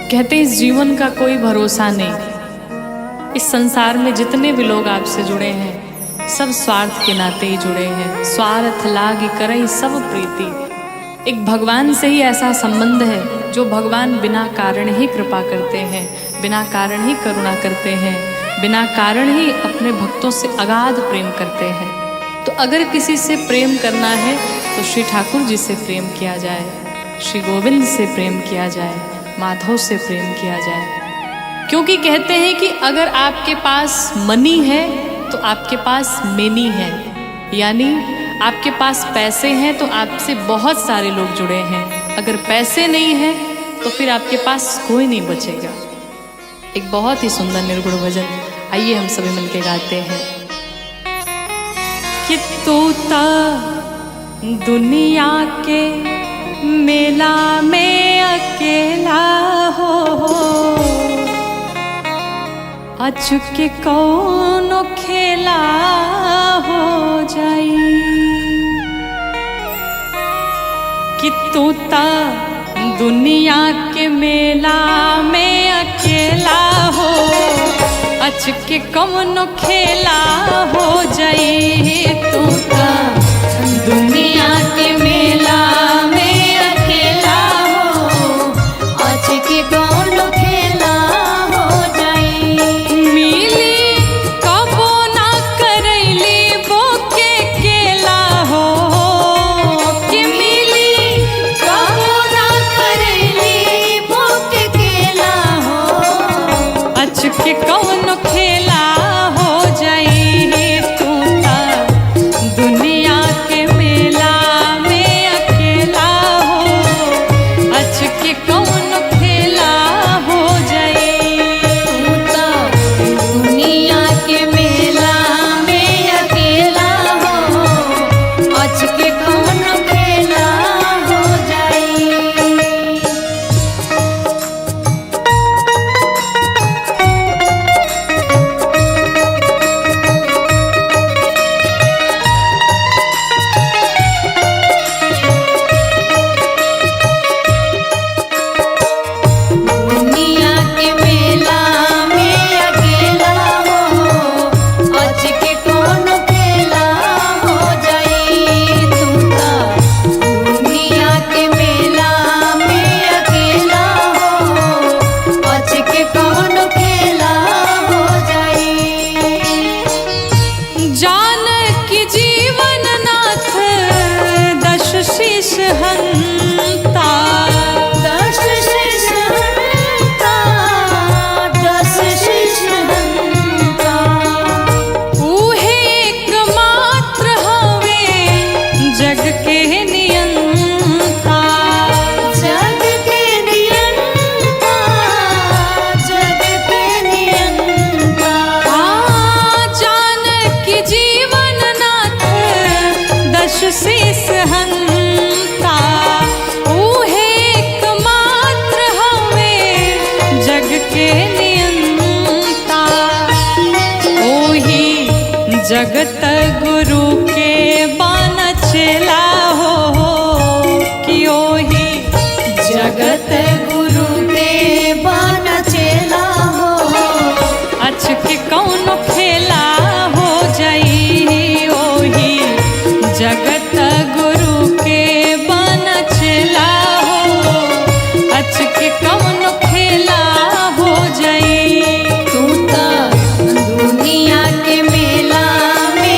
कहते इस जीवन का कोई भरोसा नहीं। इस संसार में जितने भी लोग आपसे जुड़े हैं सब स्वार्थ के नाते ही जुड़े हैं। स्वार्थ लागी करई सब प्रीति। एक भगवान से ही ऐसा संबंध है जो भगवान बिना कारण ही कृपा करते हैं, बिना कारण ही करुणा करते हैं, बिना कारण ही अपने भक्तों से अगाध प्रेम करते हैं। तो अगर किसी से प्रेम करना है तो श्री ठाकुर जी से प्रेम किया जाए, श्री गोविंद से प्रेम किया जाए, माधव से प्रेम किया जाए। क्योंकि कहते हैं कि अगर आपके पास मनी है तो आपके पास मेनी है, यानी आपके पास पैसे हैं तो आपसे बहुत सारे लोग जुड़े हैं। अगर पैसे नहीं हैं तो फिर आपके पास कोई नहीं बचेगा। एक बहुत ही सुंदर निर्गुण भजन, आइए हम सभी मिलके गाते हैं। कि तूता दुनिया के मेला में अकेला हो, अचुके कौनो खेला हो जाई। कि तूता दुनिया के मेला में अकेला हो, अचके कौनो खेला हो जाई। तूता दुनिया के मेला में अकेला हो, अचके कौनो खेला हो जाई। मिली कबो ना करैली बोके केला हो, कि मिली कबो ना करैली बोके केला हो, अचके कौनो खेला हो जाई। तूता दुनिया के मेला में अकेला हो, अचके कौनो खेला हो जाई। तूता दुनिया के मेला में अकेला हो, अचके कौनो खेला हो जाई। दुनिया के मेला में अकेला हो, अचके कौनो खेला हो जाई। तूता दुनिया के मेला में अकेला हो, अचके कौनो खेला हो जाई। जान की जीवन नाथ दश शीश हंता, दश शीश हंता, दश शीश हंता। ऊहे एकमात्र हवे जग के नियंता। जग के नियंता, जग के नियंता। जान की जीवन नाथ दश शीस हंता, ऊहे एकमात्र हवे जग के नियंता। ओही जगत गुरु के बान चेला हो, कि ओही जगत गुरु के बान चेला हो, अचके कौनो खेला हो जाई। ओही जगत गुरु के बन चेला हो, अचके कौनो खेला हो जाई। तूता दुनिया के मेला में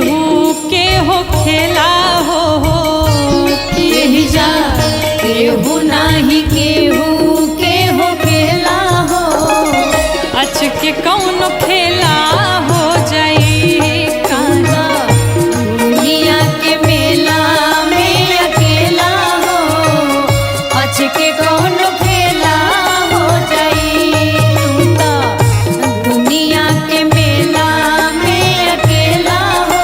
के हो खेला हो यही जा केहू नाही केहू के हो खेला हो अच के कौन खेला हो जाई काना दुनिया के मेला में अकेला हो अच के कौन खेला हो जाई तू तो दुनिया के मेला में अकेला हो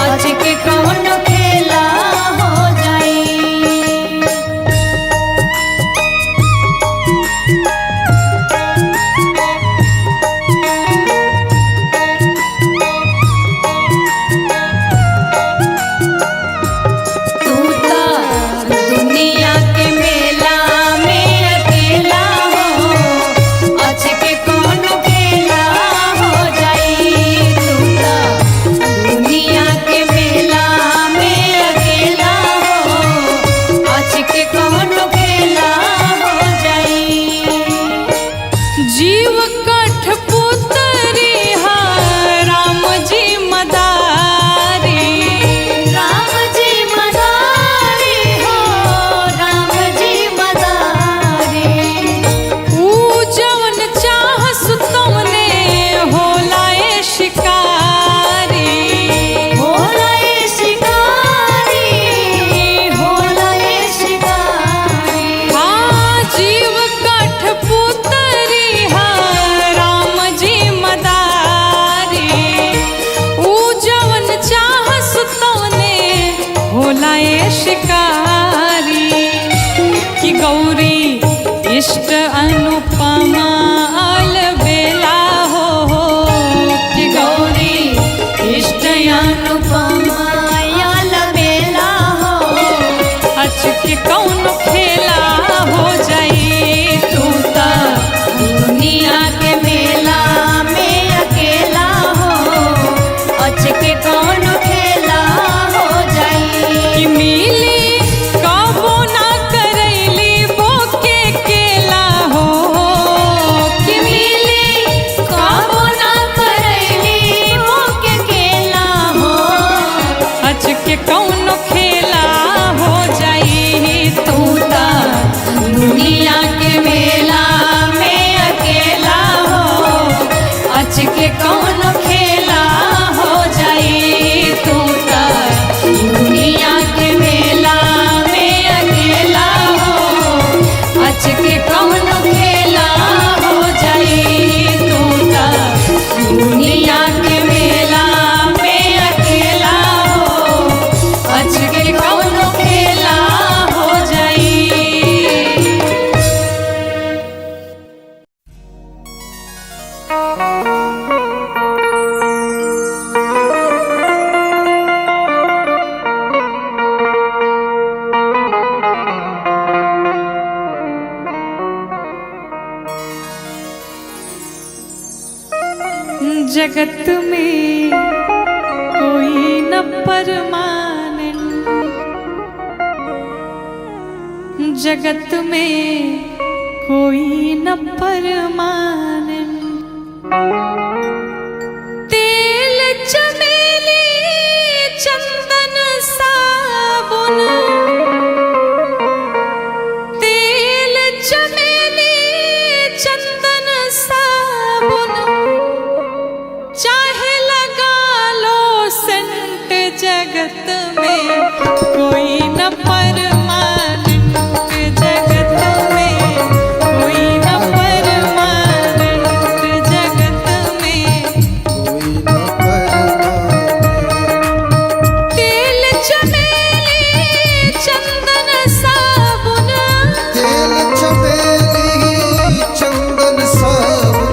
अच के कौन खेला हो जाई तू तो दुनिया के मेला में अकेला हो अच के कौन खेला हो जाई तू तो दुनिया के मेला में अकेला हो अच के कौन खेला हो जाई जीव कठपुतरी हा राम जी मदारी राम जी मदारी हो राम जी मदारी ऊ जवन चाहस तुमने होला ए शिकारी होला ए शिकारी होला ए शिकारी हाँ जीव कठपुतरी हा राम जी मदारी ऊ जवन चाहस तुमने होला ए शिकारी कि गौरी इष्ट अनुपमा अलबेला हो कि गौरी इष्ट अनुपमा याल बेला हो अच के कौन खेला हो जाई तू तो दुनिया के मेला में अकेला हो अच के कौन खेला हो जाई कि मिली कबो ना करैली बोके केला हो कि मिली काबो ना करैली मोके केला हो अच के कौन खेला हो जाई तू तो दुनिया के मेला में अकेला हो अच के कौन खेला हो जाई तू तो दुनिया के मेला में अकेला हो अच के कौन खेला हो जाई तू तो दुनिया के मेला में अकेला हो अच के कौन खेला हो जाई जगत में कोई न परमानन जगत में कोई न परमानन तेल चमेली चंदन साबुन तेल चमेली चंदन साबुन चाहे लगा लो सेंट जगत में कोई न परमानंद जगत में कोई न परमानंद जगत में कोई न परमानंद तेल चमेली चंदन साबुन तेल चमेली चंदन साबुन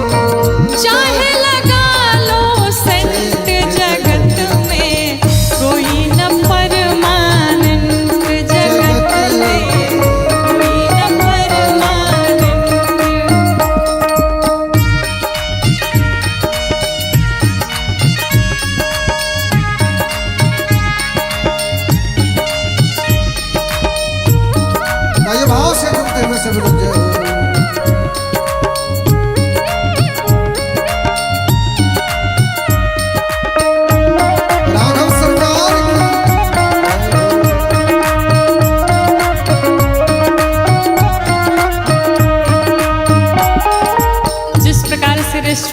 चाहे लगा लो सेंट जगत में कोई न परमानंद जगत में कोई न परमानंद ये भाव से डूबते हुए सब लोग जय हो।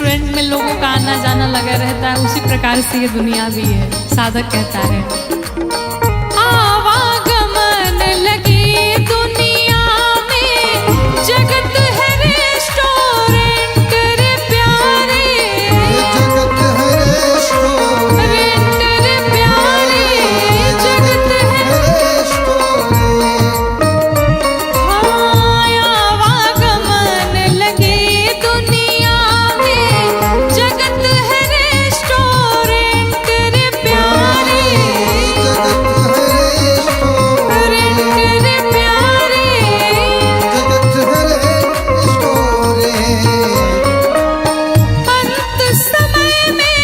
रेस्टोरेंट में लोगों का आना जाना लगा रहता है, उसी प्रकार से ये दुनिया भी है। साधक कहता है आवागमन लगी दुनिया में, जगत है रेस्टोरेंट रे प्यारे, जगत है रेस्टोरेंट रे प्यारे, जगत है आवागमन लगी दुनिया में, जगत है रेस्टोरेंट रे प्यारे, रे प्यारे। अंत समय में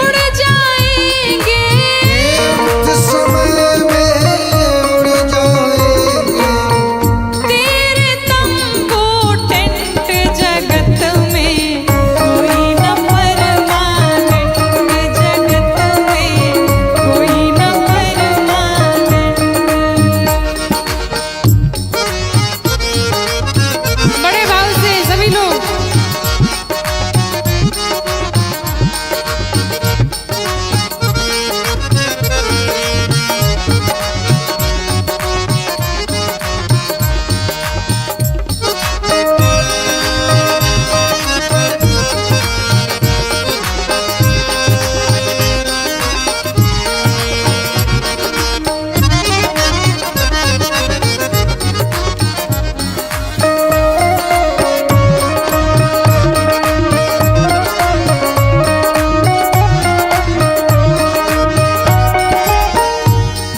उड़ जाएंगे, तेरे तंबू टेंट जगत में, कोई न परमानेंट जगत में, कोई न परमानेंट। बड़े भाव से सभी लोग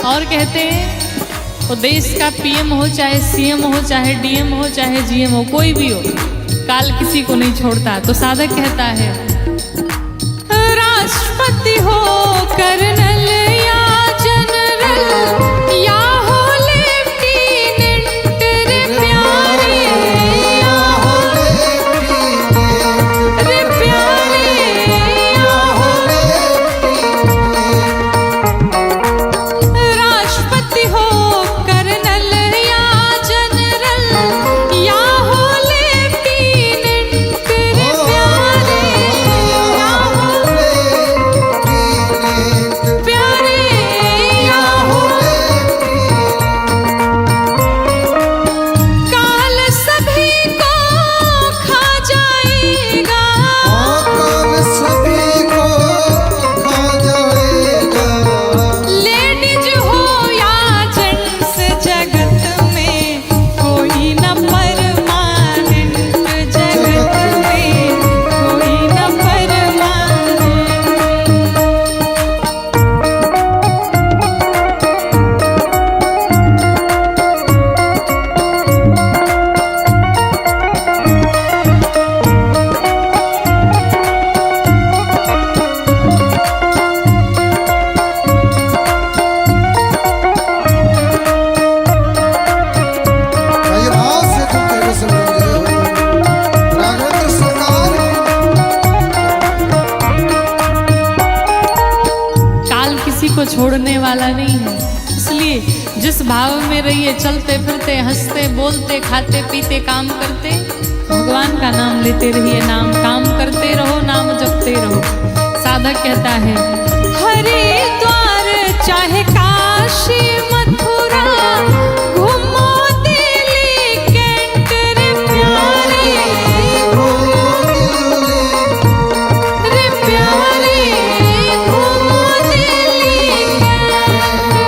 और कहते हैं वो देश का पीएम हो, चाहे सीएम हो, चाहे डीएम हो, चाहे जीएम हो, कोई भी हो, काल किसी को नहीं छोड़ता। तो साधक कहता है राष्ट्रपति हो, कर्नल या जनरल, या हो लेफ्टिनेंट रे प्यारे, या हो रे प्यारे, या हो राष्ट्रपति हो, कर्नल या जनरल, या हो लेफ्टिनेंट रे प्यारे, या हो प्यारे, या हो काल सभी को खा जाएगा, लेडीज हो या जेंट्स जगत में, कोई न परमानेंट जगत में, कोई न परमानेंट। काल किसी को छोड़ने वाला नहीं है, इसलिए जिस भाव में रहिए, चलते फिरते, हंसते बोलते, खाते पीते, काम करते, भगवान का नाम लेते रहिए, नाम काम करते रहो, नाम जपते रहो। साधक कहता है हरिद्वार चाहे काशी मथुरा, घूमो दिल्ली कैंट रे प्यारे, रे प्यारे, घूमो दिल्ली कैंट।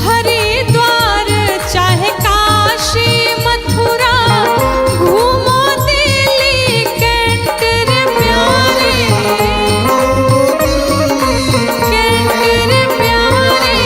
हरिद्वार चाहे काशी मथुरा, घूमो दिल्ली कैंट रे प्यारे, कैंट रे प्यारे।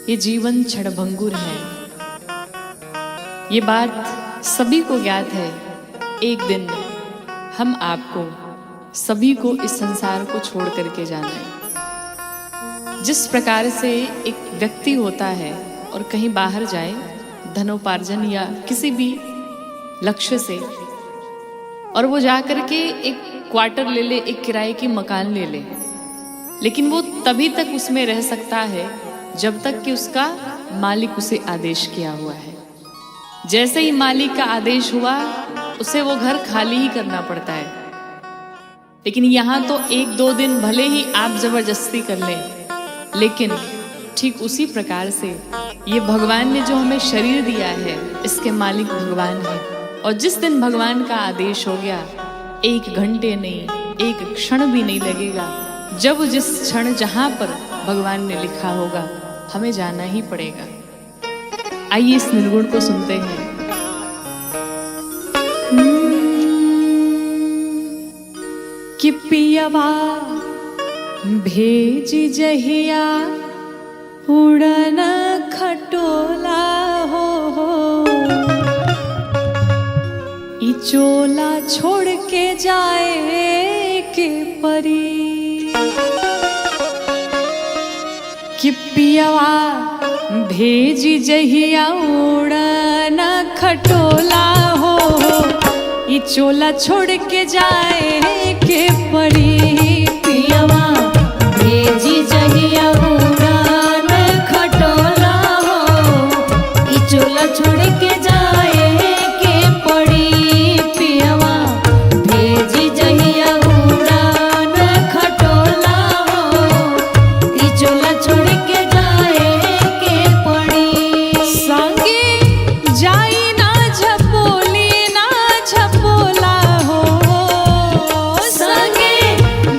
ये जीवन क्षणभंगुर है। ये बात सभी को ज्ञात है। एक दिन हम आपको सभी को इस संसार को छोड़ करके जाना है। जिस प्रकार से एक व्यक्ति होता है और कहीं बाहर जाए धनोपार्जन या किसी भी लक्ष्य से, और वो जा करके एक क्वार्टर ले ले, एक किराए की मकान ले ले, लेकिन वो तभी तक उसमें रह सकता है जब तक कि उसका मालिक उसे आदेश किया हुआ है। जैसे ही मालिक का आदेश हुआ उसे वो घर खाली ही करना पड़ता है। लेकिन यहाँ तो 1-2 दिन भले ही आप जबरदस्ती कर लें, लेकिन ठीक उसी प्रकार से ये भगवान ने जो हमें शरीर दिया है, इसके मालिक भगवान है। और जिस दिन भगवान का आदेश हो गया, 1 घंटे नहीं, 1 क्षण भी नहीं लगेगा। जब जिस क्षण जहाँ पर भगवान ने लिखा होगा, हमें जाना ही पड़ेगा। आइए इस निर्गुण को सुनते हैं। कि पियवा भेजी जहिया उड़न खटोला हो, ई चोला छोड़ के जाए के परी। कि पियवा भेजी जहिया उड़न खटोला हो, ई चोला छोड़ के जाए के परी। पियवा भेजी जहिया उड़ान खटोला हो, ई चोला छोड़ के जाए के पड़ी। पियवा भेजी जहिया उड़ान खटोला हो, ई चोला छोड़ के जाए के पड़ी। संगे जाई ना झपोली ना झपोला हो, संगे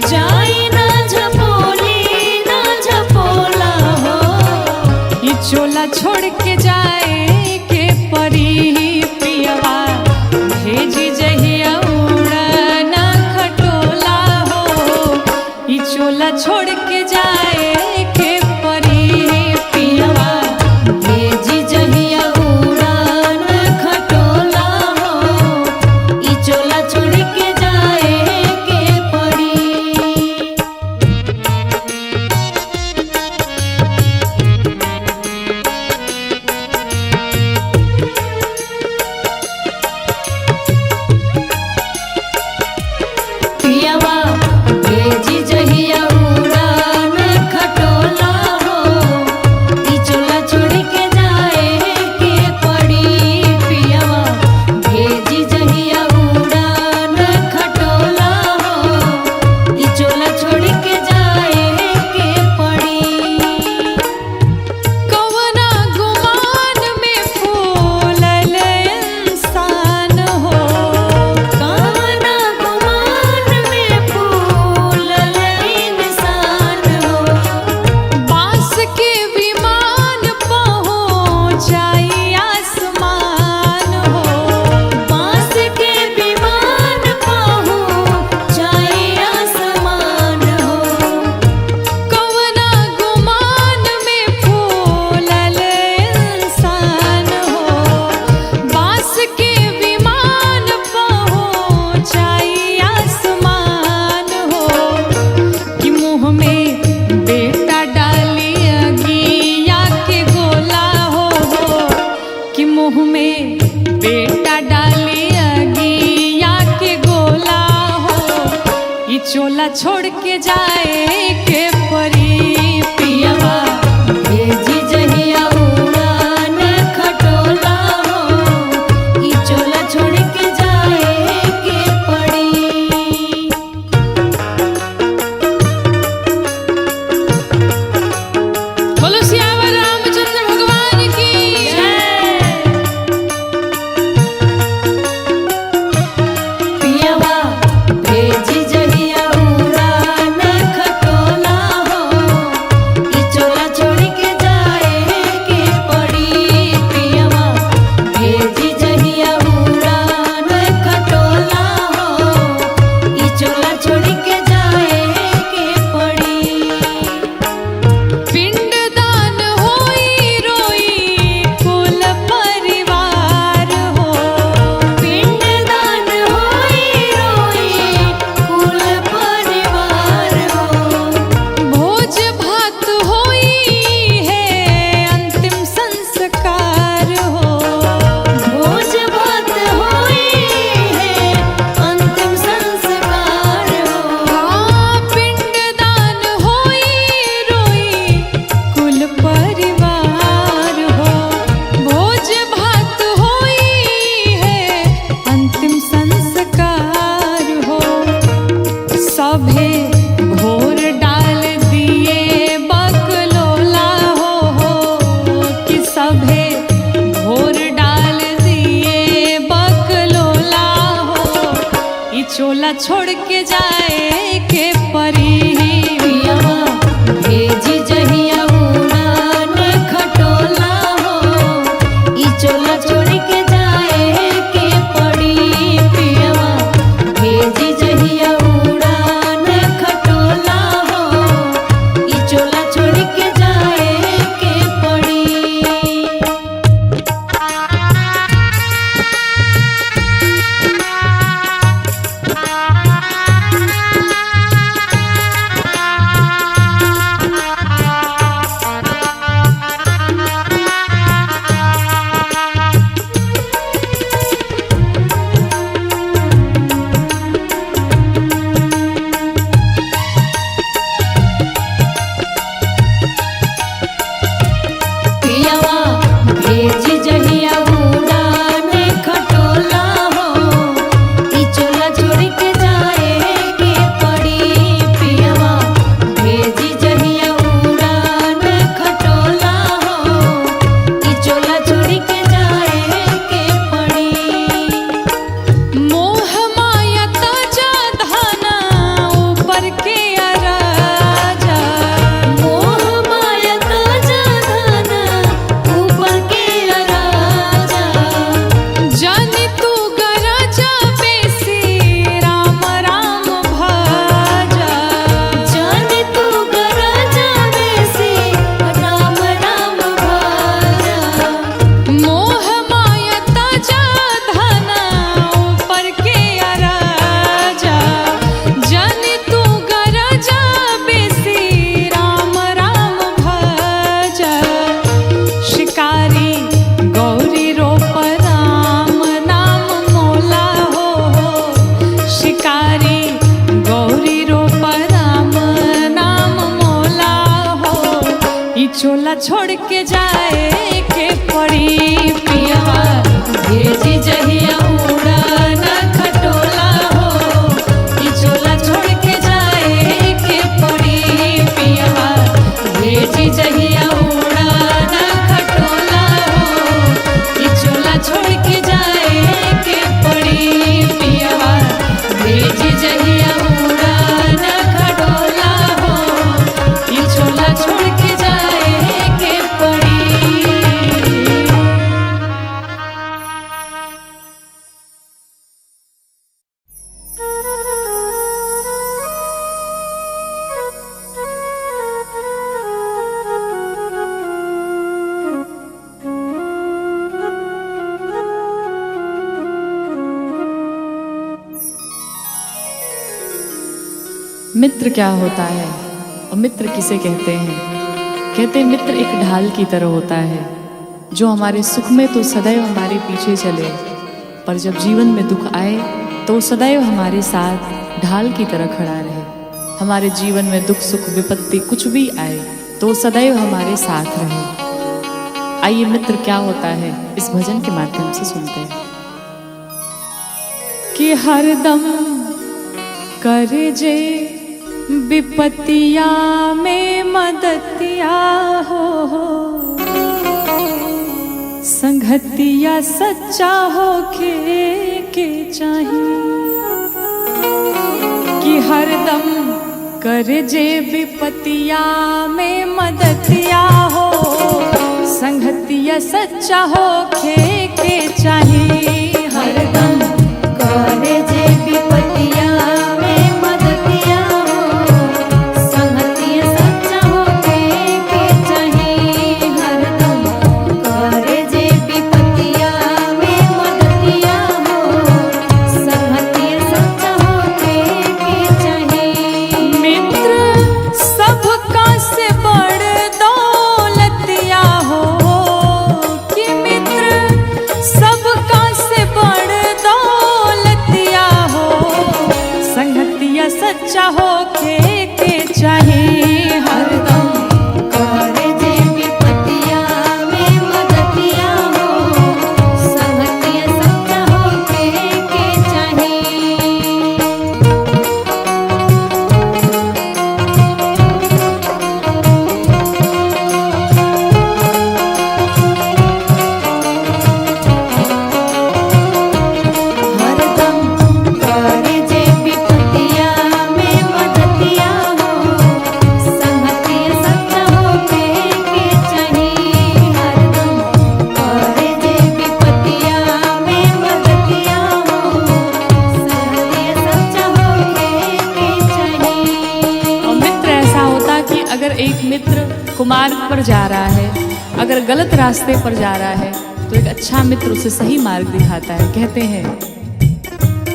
जाई ना झपोली ना झपोला हो, ये चोला छोड़ के जाए के परी। पियवा भेजी जहिया उड़न खटोला हो, ये चोला छोड़ के जाए के परी। पियवा भेजी जहिया उड़ान खटोला हो, ई चोला छोड़ के जाए के पड़ी। पियवा भेजी जहिया उड़ान खटोला हो, ई चोला छोड़ के जाए के पड़ी। पियवा भेजी जहिया उड़ान खटोला हो, ई चोला छोड़ के जाए के पड़ी। कवना गुमान में फूलल इंसान हो, काना गुमान में फूलल इंसान हो, बांस के विमान पहुँचाई आसमान हो। बांस के विमान पहुँचाई आसमान हो। कवना गुमान में फूलल इंसान हो, बांस के विमान पहुँचाई आसमान हो। कि मुँह में बेटा डाली अगिया के गोला हो, कि मुँह में बेटा डाली अगिया के गोला हो, ये चोला छोड़ के जाए के परी। पियवा भेजी जहिया उड़ान खटोला हो, ई चोला छोड़ के जाए के पड़ी। बोलो सियावर रामचंद्र भगवान की जय। पियवा भेजी जहिया उड़ान खटोला हो, ई चोला छोड़ सभे घोर डाल दिए बकलोला हो कि सभे घोर डाल दिए बकलोला हो ई चोला छोड़ के जाए के परी पियवा भेजी जहिया उड़ान खटोला हो ई चोला छोड़ के जाए के पड़ी पियवा भेजी जहिया उड़ान खटोला हो ई चोला छोड़ के जाए के पड़ी पियवा भेजी जहिया उड़ान खटोला हो ई चोला छोड़ के जाए के पड़ी पियवा भेजी जहिया उड़ान खटोला हो ई चोला छोड़ के जाए के पड़ी मोह माया ताजा धाना ऊपर के अराजा मोह माया ताजा धाना ऊपर के राजा जानी तू गराजा बेसी राम राम भाजा जाने तू गराजा बेसी राम राम भाजा मोह माया ताजा धाना ऊपर के अराजा जानी तू गराजा बेसी राम राम भाजा शिकारी गौरी रोप राम नाम मोला हो शिकारी गौरी रोप राम नाम मोला हो ई चोला छोड़ के जाए के पड़ी पियवा भेजी जहिया उड़ान खटोला हो ई चोला छोड़ के जाए के पड़ी पियवा भेजी जहिया उड़ान खटोला हो ई चोला छोड़ के जाए के पड़ी पियवा भेजी जहिया उड़ान खटोला हो ई चोला छोड़ के जाए के पड़ी मित्र क्या होता है और मित्र किसे कहते हैं? कहते हैं मित्र एक ढाल की तरह होता है जो हमारे सुख में तो सदैव हमारे पीछे चले, पर जब जीवन में दुख आए तो सदैव हमारे साथ ढाल की तरह खड़ा रहे। हमारे जीवन में दुख सुख विपत्ति कुछ भी आए तो सदैव हमारे साथ रहे। आइए मित्र क्या होता है इस भजन के माध्यम से सुनते हैं कि हरदम कर जे विपतिया में मदतिया हो संगतिया सच्चा हो के चाहिए कि हरदम कर जे विपतिया में मदतिया हो संगतिया सच्चा हो के चाहिए हरदम करे जे विपतिया में मदतिया हो संगतिया सच्चा हो के चाहिए हरदम करे जे विपतिया में मदतिया हो संगतिया सच्चा हो के चाहिए मित्र सबका से बड़ दौलतिया हो कि मित्र सबका से बड़ दौलतिया हो संगतिया सच्चा हो के चाहिए हरदम करे जे विपतिया में मदतिया हो संगतिया सच्चा हो के चाहिए अगर एक मित्र कुमार्ग पर जा रहा है, अगर गलत रास्ते पर जा रहा है, तो एक अच्छा मित्र उसे सही मार्ग दिखाता है। कहते हैं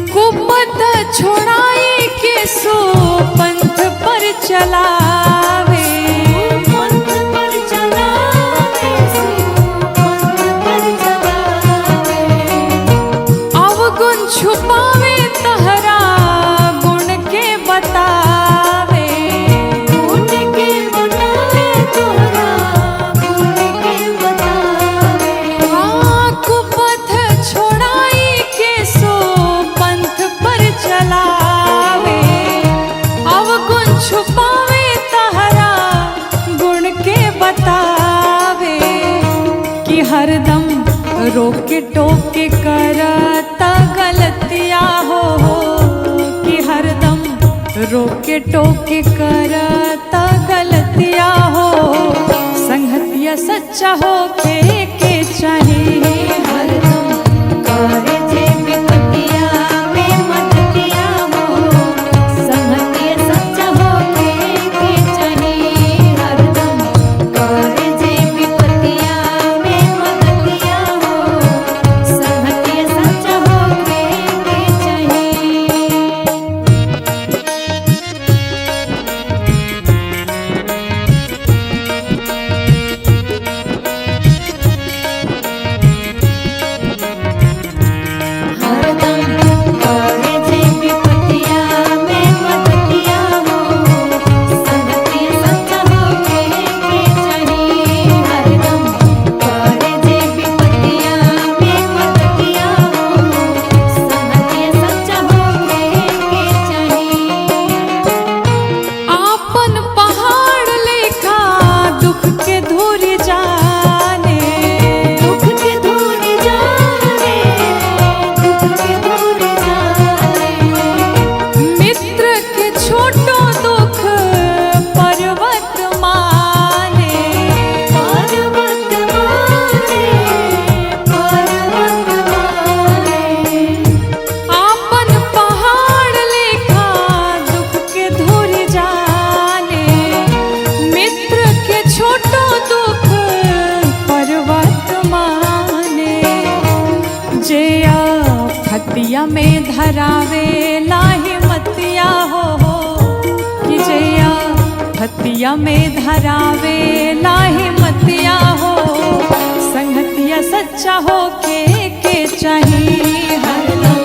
कुपथ छोड़ाए के सो पंथ पर चलावे, पंथ पर चलावे, पंथ पर चलावे। अवगुण छुपावे तहरा गुण के बतावे, गुण के बतावे तोहरा, गुण के बतावे। हाँ कुपथ छोड़ाई के सो पंथ पर चलावे, अवगुण छुपावे तहरा गुण के बतावे। कि हरदम रोके टोके करता गलतिया हो, कि हरदम रोके टोके करता गलतिया हो। संगतिया सच्चा हो के चाहिए हरदम करे जे विपतिया में मदतिया हो, संगतिया सच्चा होके के चाहिए। हरदम करे जे विपतिया में मदतिया हो, संगतिया सच्चा होके के चाहिए। हरदम करे जे विपतिया में मदतिया हो, संगतिया सच्चा होके के चाहिए। हरदम करे जे विपतिया में मदतिया हो, संगतिया सच्चा होके के चाहिए। आपन पहाड़ लेखा दुख के धूर जाने, दुख के दूर जाने, दुख के दूर जाने। मित्र के छोटो दुख पर्वत माने, पर्वत माने, पर्वत माने। आपन पहाड़ लेखा दुख के धूर जाने, मित्र के छोटो दुख पर्वत माने। जे फतिया में धरावे लाहि मतिया हो, कि जे फतिया में धरावे लाहि मतिया हो। संगतिया सच्चा हो के चाहिए हरदम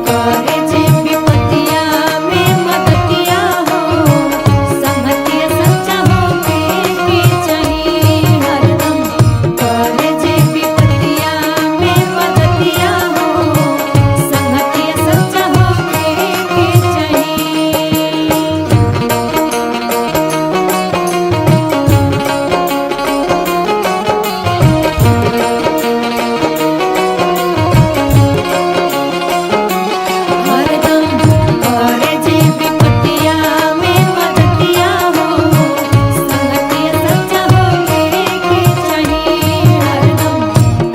करे जे विपतिया में मदतिया हो, संगतिया सच्चा होके के चाहिए। हरदम करे जे विपतिया में मदतिया हो, संगतिया सच्चा होके के चाहिए। हरदम करे जे विपतिया में मदतिया हो, संगतिया सच्चा होके के चाहिए। हरदम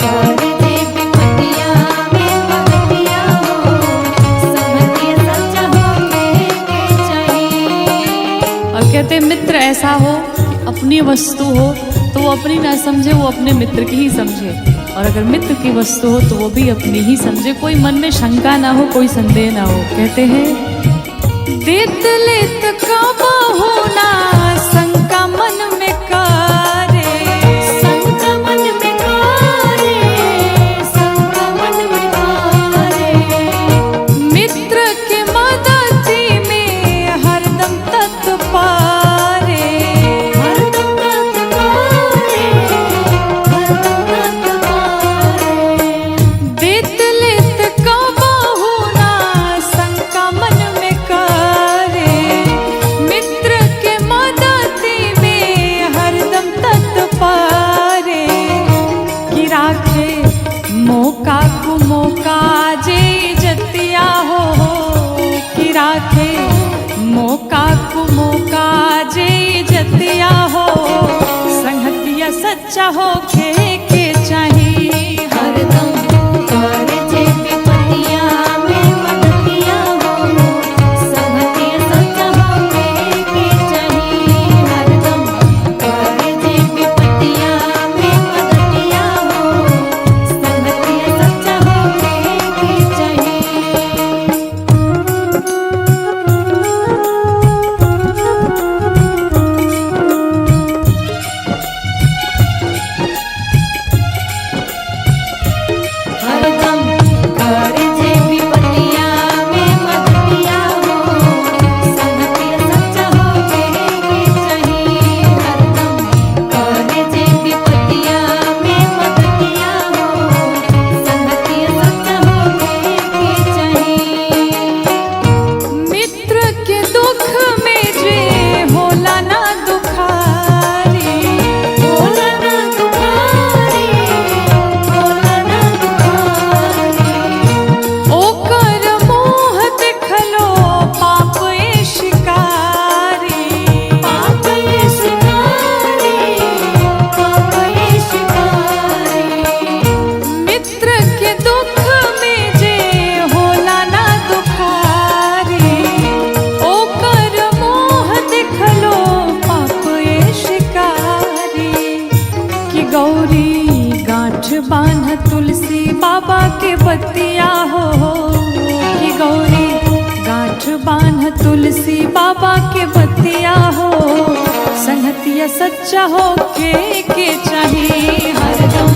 करे जे विपतिया में मदतिया हो, संगतिया सच्चा होके के चाहिए। और कहते हैं मित्र ऐसा हो कि अपनी वस्तु हो तो वो अपनी ना समझे, वो अपने मित्र की ही समझे। और अगर मित्र की वस्तु हो तो वो भी अपनी ही समझे, कोई मन में शंका ना हो, कोई संदेह ना हो। कहते हैं देत लेत काबा होना शंका मन में करे, शंका मन में करे, शंका मन में करे। मित्र के मदति में हरदम तत्पारे, हरदम तत्पारे, हरदम तत्पारे। देत लेत काबा होना शंका मन में करे, मित्र के मदति में हरदम तत्पारे। कि राखे मौका को मौका जे जतिया हो, कि राखे मौका को मौका जे जतिया हो। संगतिया सच्चा हो के चाहिए हरदम करे जे विपतिया में मदतिया हो, संगतिया सच्चा होके के चाहिए। हरदम सच्चा हो के चाहिए हरदम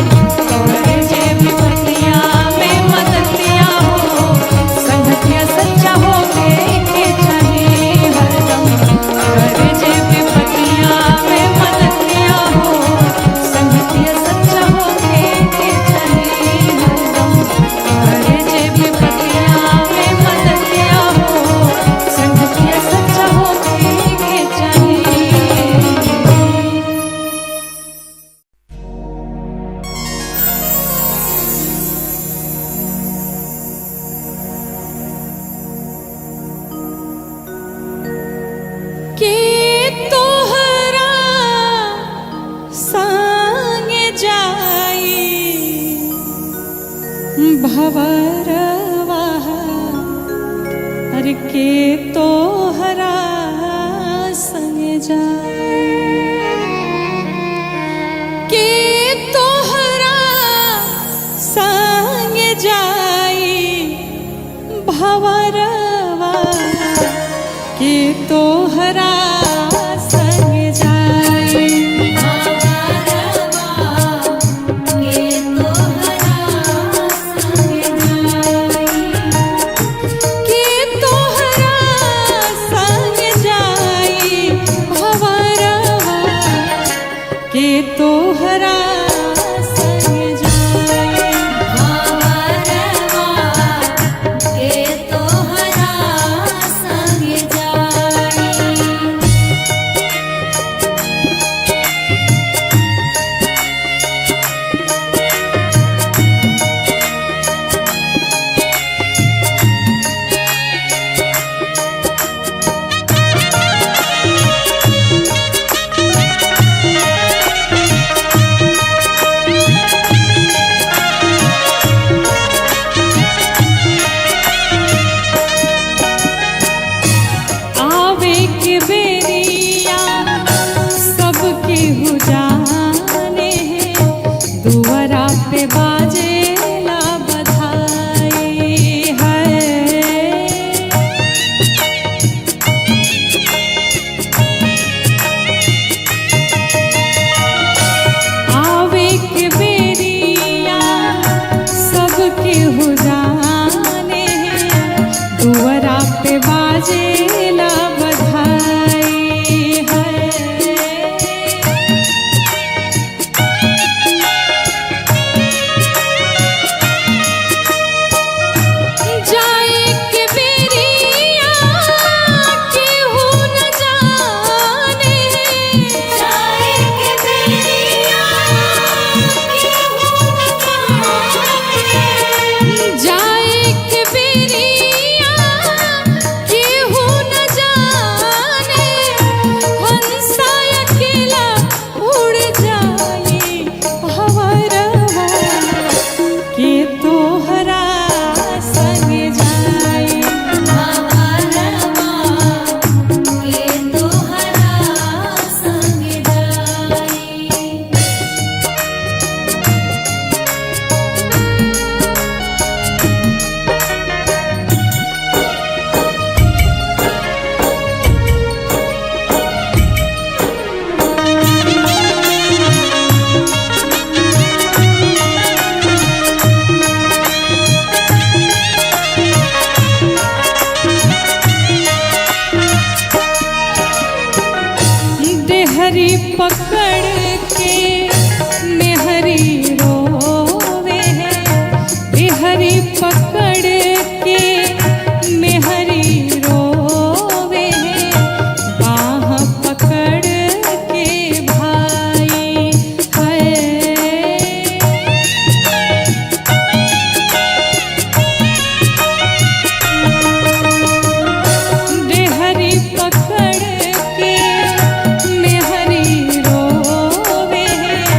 करे जे विपत्तिया में मदतिया हो संगतिया सच्चा हो के चाहिए हरदम करे जे विपत्तिया में मदतिया हो संगतिया सच्चा हो के चाहिए हरदम करे जे विपत्तिया में मदतिया हो संगतिया सच्चा हो के चाहिए। के तोहरा संगे जाई भवरवा अरे के तोहरा संगे जाई के तोहरा संगे जाई भवरवा के तोहरा संग जाई के तोहरा संग जाई भवरवा के तोहरा संग जाई आवे के बेरिया सबके हो जाने हैं दुआरा पे बाजेला बधाई है आवे के बेरिया सबके हो जाने हैं दुआरा पे बाजेला बधाई है जाए के बेरिया केहू न जाने जाए के बेरिया केहू न जाने जाए के बेरिया केहू न जाने हंसा अकेला उड़ जाए भवरवा के तोहरा संग जाई के तोहरा संग जाई। देहरी पकड़ के मेहरी रोवे है देहरी पकड़ के मेहरी रोवे है बाह पकड़ के भाई है देहरी पकड़ के मेहरी रोवे है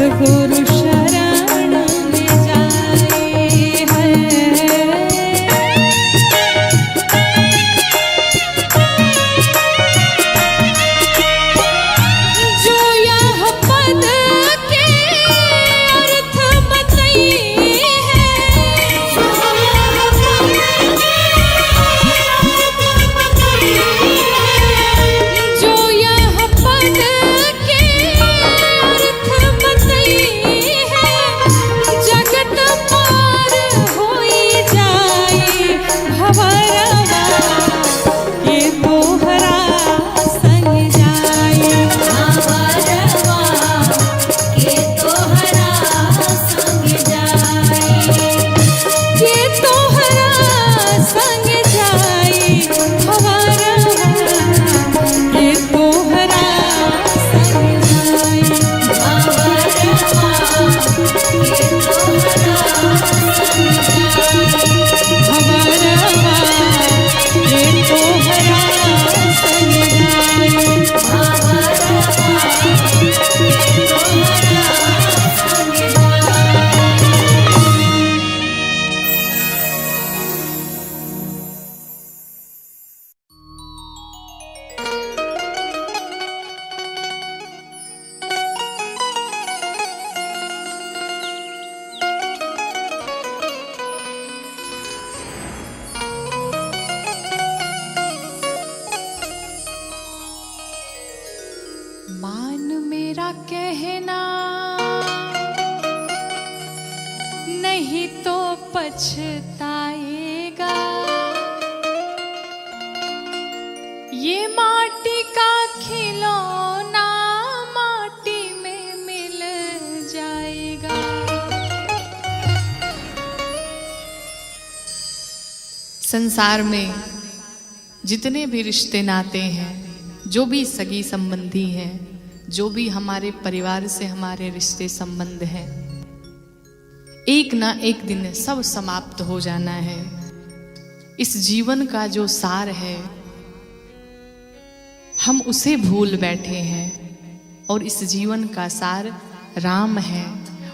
सतगुरु शरण में जाए है। जो यह पद के अर्थ बताई है, जो यह पद के अर्थ बताई है, जगत पार होई जाए भंवरवा के तोहरा संग जाए। भंवरवा के तोहरा संग जाए, के तोहरा संग जाए। भंवरवा के तोहरा संग जाए। भंवरवा के तोहरा संग जाए। भंवरवा के तोहरा संग जाए। भंवरवा के मान मेरा कहना नहीं तो पछताएगा। ये माटी का खिलौना माटी में मिल जाएगा। संसार में जितने भी रिश्ते नाते हैं, जो भी सगी संबंधी हैं, जो भी हमारे परिवार से हमारे रिश्ते संबंध हैं, एक ना एक दिन सब समाप्त हो जाना है। इस जीवन का जो सार है हम उसे भूल बैठे हैं, और इस जीवन का सार राम है,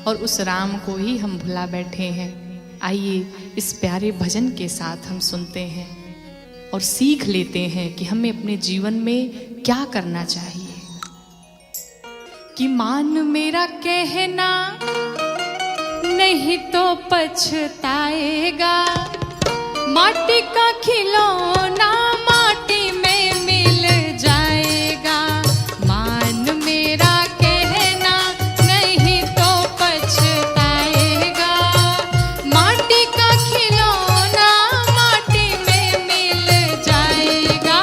और उस राम को ही हम भुला बैठे हैं। आइए इस प्यारे भजन के साथ हम सुनते हैं और सीख लेते हैं कि हमें अपने जीवन में क्या करना चाहिए। कि मान मेरा कहना नहीं तो पछताएगा। माटी का खिलौना माटी में मिल जाएगा। मान मेरा कहना नहीं तो पछताएगा। माटी का खिलौना माटी में मिल जाएगा।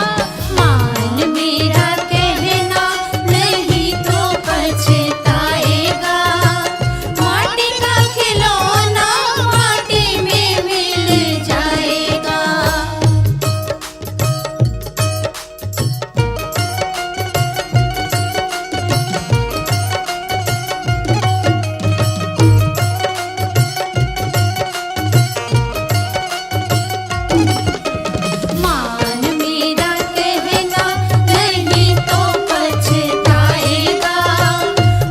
मान मेरा कहना नहीं तो पछताएगा। माटी का खिलौना माटी में मिल जाएगा। मान मेरा कहना नहीं तो पछताएगा।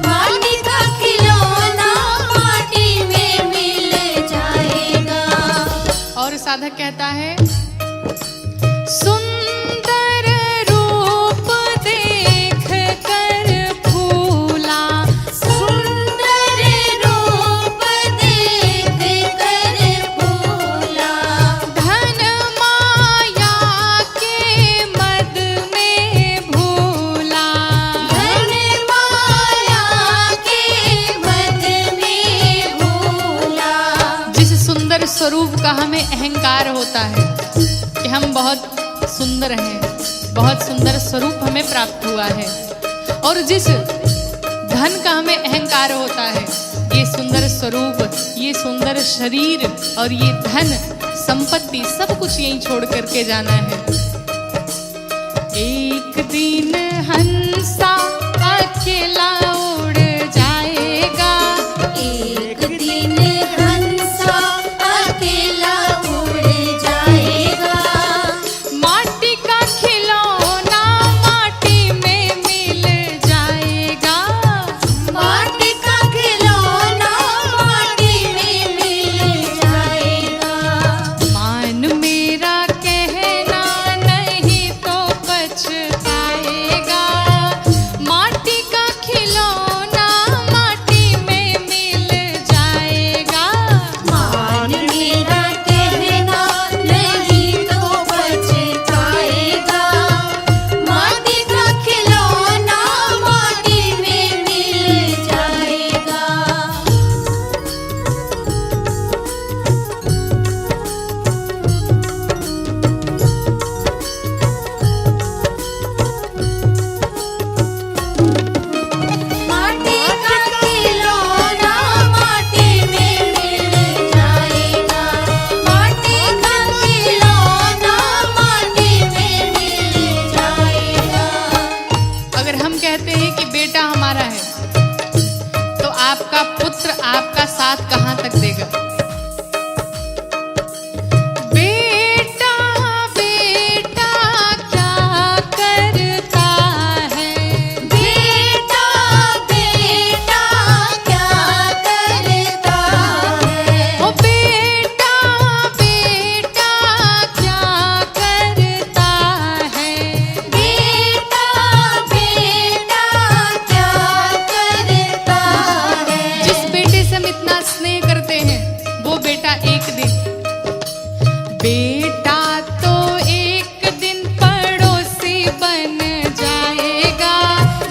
माटी का खिलौना माटी में मिल जाएगा। और साधक कहता है, सुंदर रूप देख कर फूला। सुंदर रूप देख कर फूला। धन माया के मद में भूला। धन माया के मद में भूला। जिस सुंदर स्वरूप का हमें अहंकार होता है कि हम बहुत सुंदर हैं, बहुत सुंदर स्वरूप हमें प्राप्त हुआ है, और जिस धन का हमें अहंकार होता है, ये सुंदर स्वरूप, ये सुंदर शरीर और ये धन संपत्ति सब कुछ यहीं छोड़ करके जाना है। एक दिन हंसा अकेला उड़ जाएगा। एक दिन हंसा अकेला उड़ जाएगा। माटी का खिलौना माटी में मिल जाएगा। माटी का खिलौना आपका पुत्र आपका साथ कहां तक देगा। बेटा बेटा क्या करता है, बेटा बेटा क्या करता है, ओ बेटा बेटा क्या करता है। बेटा बेटा क्या करता है। जिस बेटे से हम इतना स्नेह करते हैं वो बेटा एक दिन, बेटा तो एक दिन पड़ोसी बन जाएगा।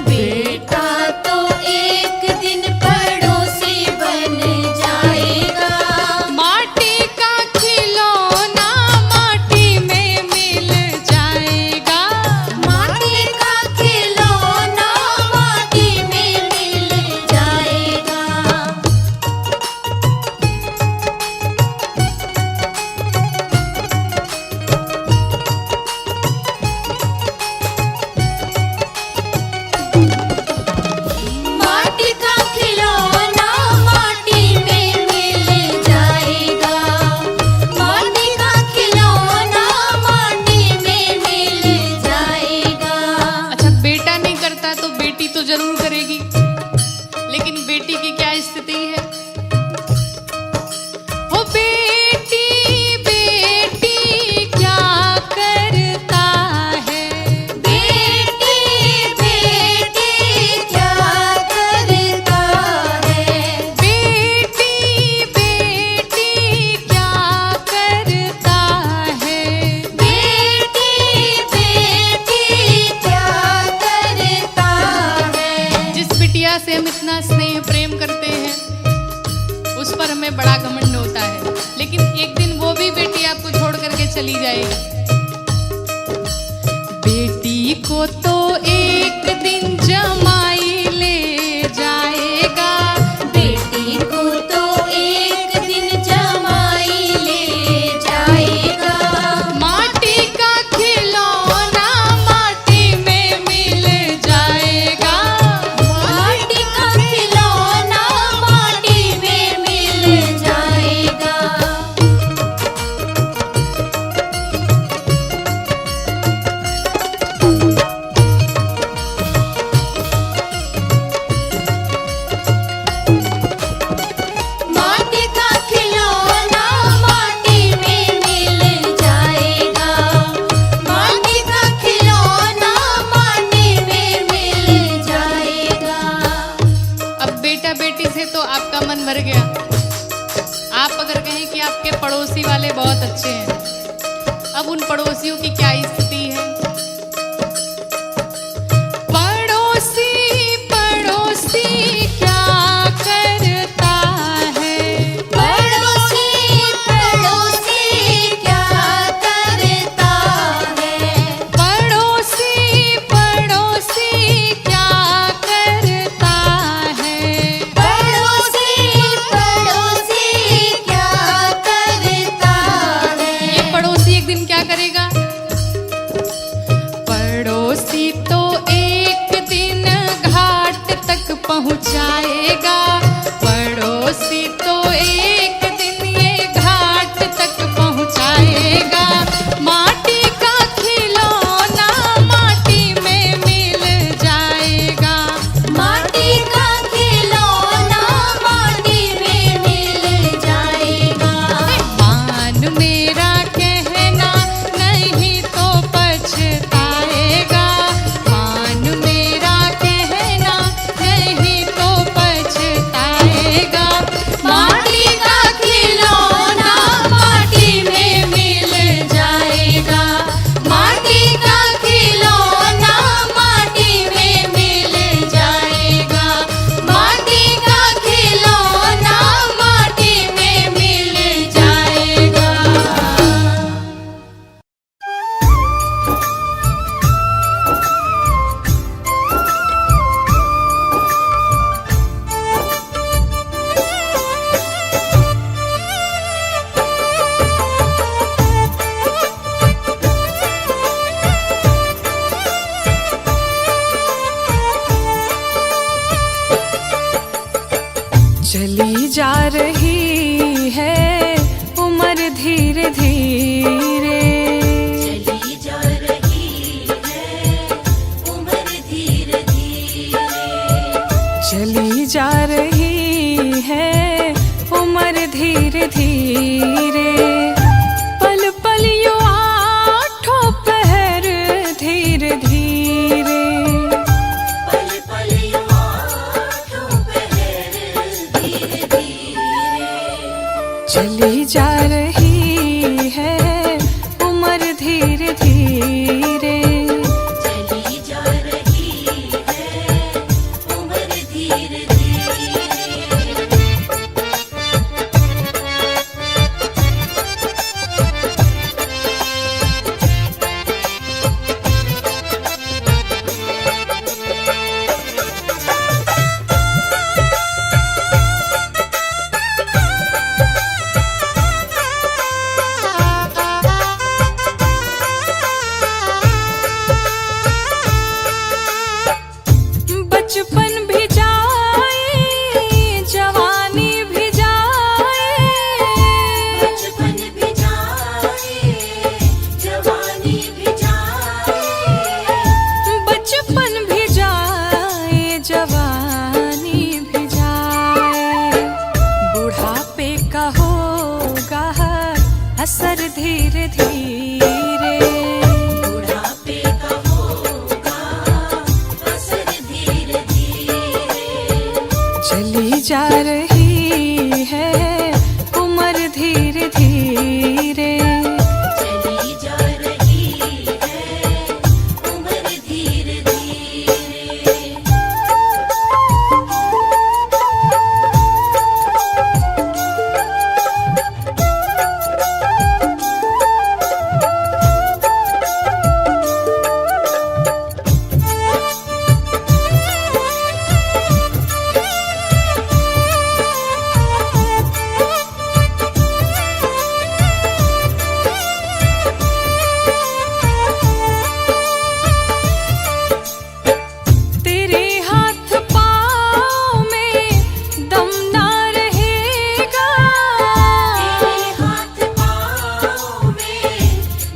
बेटा तो एक दिन पड़ोसी बन जाएगा। माटी का खिलौना माटी में मिल जाएगा। माटी का खिलौना माटी में मिल जाएगा। माटी का खिलौना माटी में मिल जाएगा। माटी का खिलौना माटी में मिल जाएगा। अच्छा, बेटा नहीं करता तो बेटी तो जरूर करेगी, लेकिन बेटी की क्या स्थिति है। ओ बेटी बेटी क्या करता है, बेटी बेटी क्या करता है। बेटी बेटी क्या करता है। बेटी बेटी क्या करता है। जिस बिटिया से हम इतना स्नेह प्रेम करते हैं उस पर हमें बड़ा घमंड होता है, लेकिन एक दिन वो भी बेटी आपको छोड़ करके चली जाएगी। बेटी को तो एक दिन जमाई ले जाएगा। बेटी को तो एक दिन जमाई ले जाएगा। माटी का खिलौना माटी में मिल जाएगा। माटी का खिलौना माटी में मिल जाएगा। माटी का खिलौना माटी में मिल जाएगा। माटी का खिलौना माटी में मिल जाएगा। अब बेटा बेटी से तो आपका मन भर गया। आप अगर कहें कि आपके पड़ोसी वाले बहुत अच्छे हैं, अब उन पड़ोसियों की क्या स्थिति है। पड़ोसी पड़ोसी क्या करता है, पड़ोसी पड़ोसी क्या करता है। पड़ोसी पड़ोसी क्या करता है। पड़ोसी पड़ोसी क्या करता है। ये पड़ोसी एक दिन क्या करेगा, चली जा रही है उम्र धीरे धीरे, चली जा रही है उम्र धीरे धीरे, चली जा रही है उम्र धीरे धीरे। पल पल यो आठों पहर धीरे धीरे, पल पल यो आठों पहर धीरे धीरे, चली जा रही है उम्र धीरे धीरे। चली जा रही है उम्र धीरे धीरे। बचपन भी जाए जवानी भी जाए, बचपन भी जाए जवानी भी जाए, बचपन भी जाए जवानी भी जाए। बुढ़ापे का होगा असर धीरे धीरे, बुढ़ापे का होगा असर धीरे धीरे। चली जा रही है उम्र धीरे धीरे। चली जा रही है उम्र धीरे धीरे। तेरे हाथ पाँव में दम ना रहेगा, तेरे हाथ पाँव में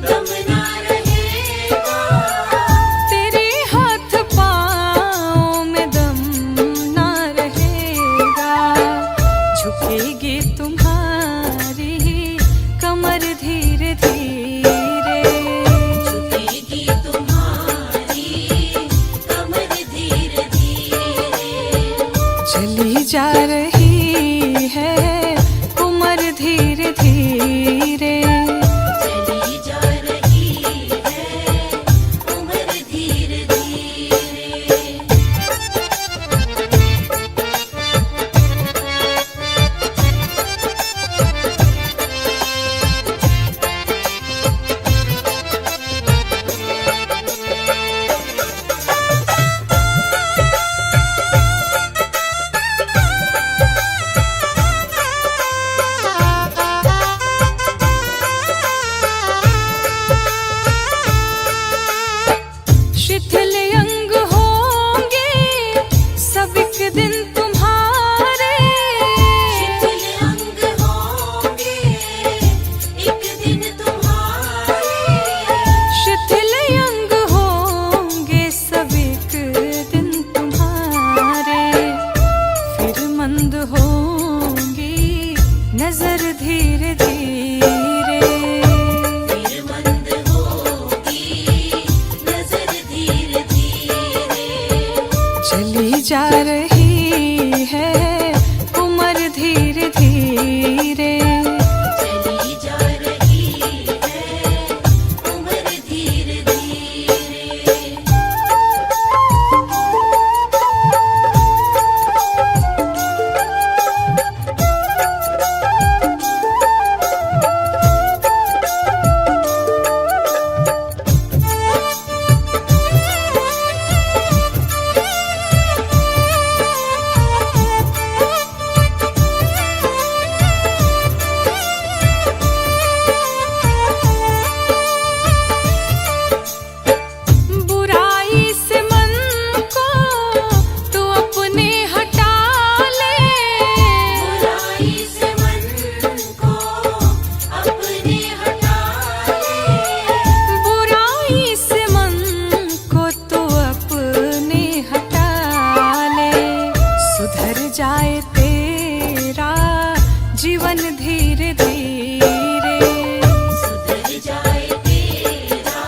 दम ना रहेगा, तेरे हाथ पाँव में दम ना रहेगा। झुकेगी तुम्हारी कमर धीरे धीरे, झुकेगी तुम्हारी कमर धीरे धीरे। चली जा रही है उम्र धीरे धीरे। चली जा रही है उम्र धीरे धीरे। शिथिल अंग होंगे सब एक दिन तुम्हारे, शिथिल अंग होंगे एक दिन तुम्हारे, शिथिल अंग होंगे सब एक दिन तुम्हारे। फिर मंद होंगी नजर धीरे धीरे, फिर मंद होगी नजर धीरे धीरे। चली जा रही है उम्र धीरे धीरे। चली जा रही है उम्र धीरे धीरे। तेरा जीवन धीरे धीरे। सुधर जाए तेरा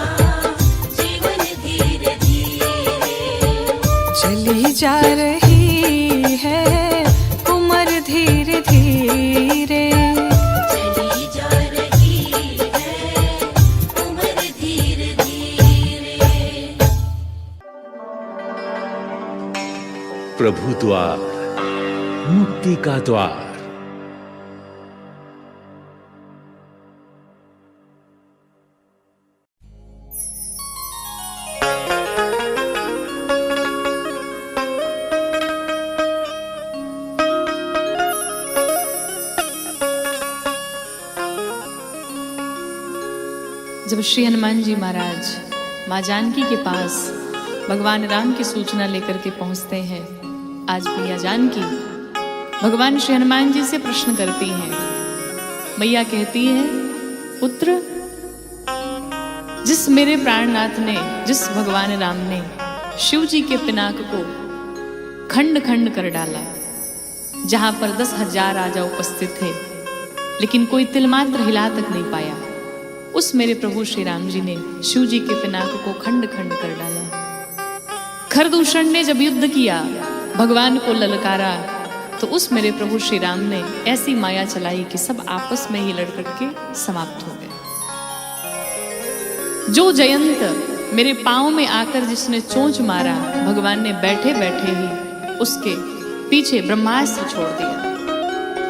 जीवन धीरे धीरे। चली जा रही है उम्र धीरे धीरे। चली जा रही है उम्र धीरे धीरे। प्रभु द्वार, मुक्ति का द्वार। जब श्री हनुमान जी महाराज माँ जानकी के पास भगवान राम की सूचना लेकर के पहुंचते हैं, आज मैया जानकी भगवान श्री हनुमान जी से प्रश्न करती हैं। मैया कहती है, पुत्र, जिस मेरे प्राणनाथ ने, जिस भगवान राम ने शिव जी के पिनाक को खंड खंड कर डाला, जहां पर 10,000 राजा उपस्थित थे लेकिन कोई तिलमात्र हिला तक नहीं पाया, उस मेरे प्रभु श्री राम जी ने शिव जी के पिनाक को खंड खंड कर डाला। खरदूषण ने जब युद्ध किया, भगवान को ललकारा, तो उस मेरे प्रभु श्री राम ने ऐसी माया चलाई कि सब आपस में ही लड़ करके समाप्त हो गए। जो जयंत मेरे पांव में आकर जिसने चोंच मारा, भगवान ने बैठे बैठे ही उसके पीछे ब्रह्मास्त्र छोड़ दिया।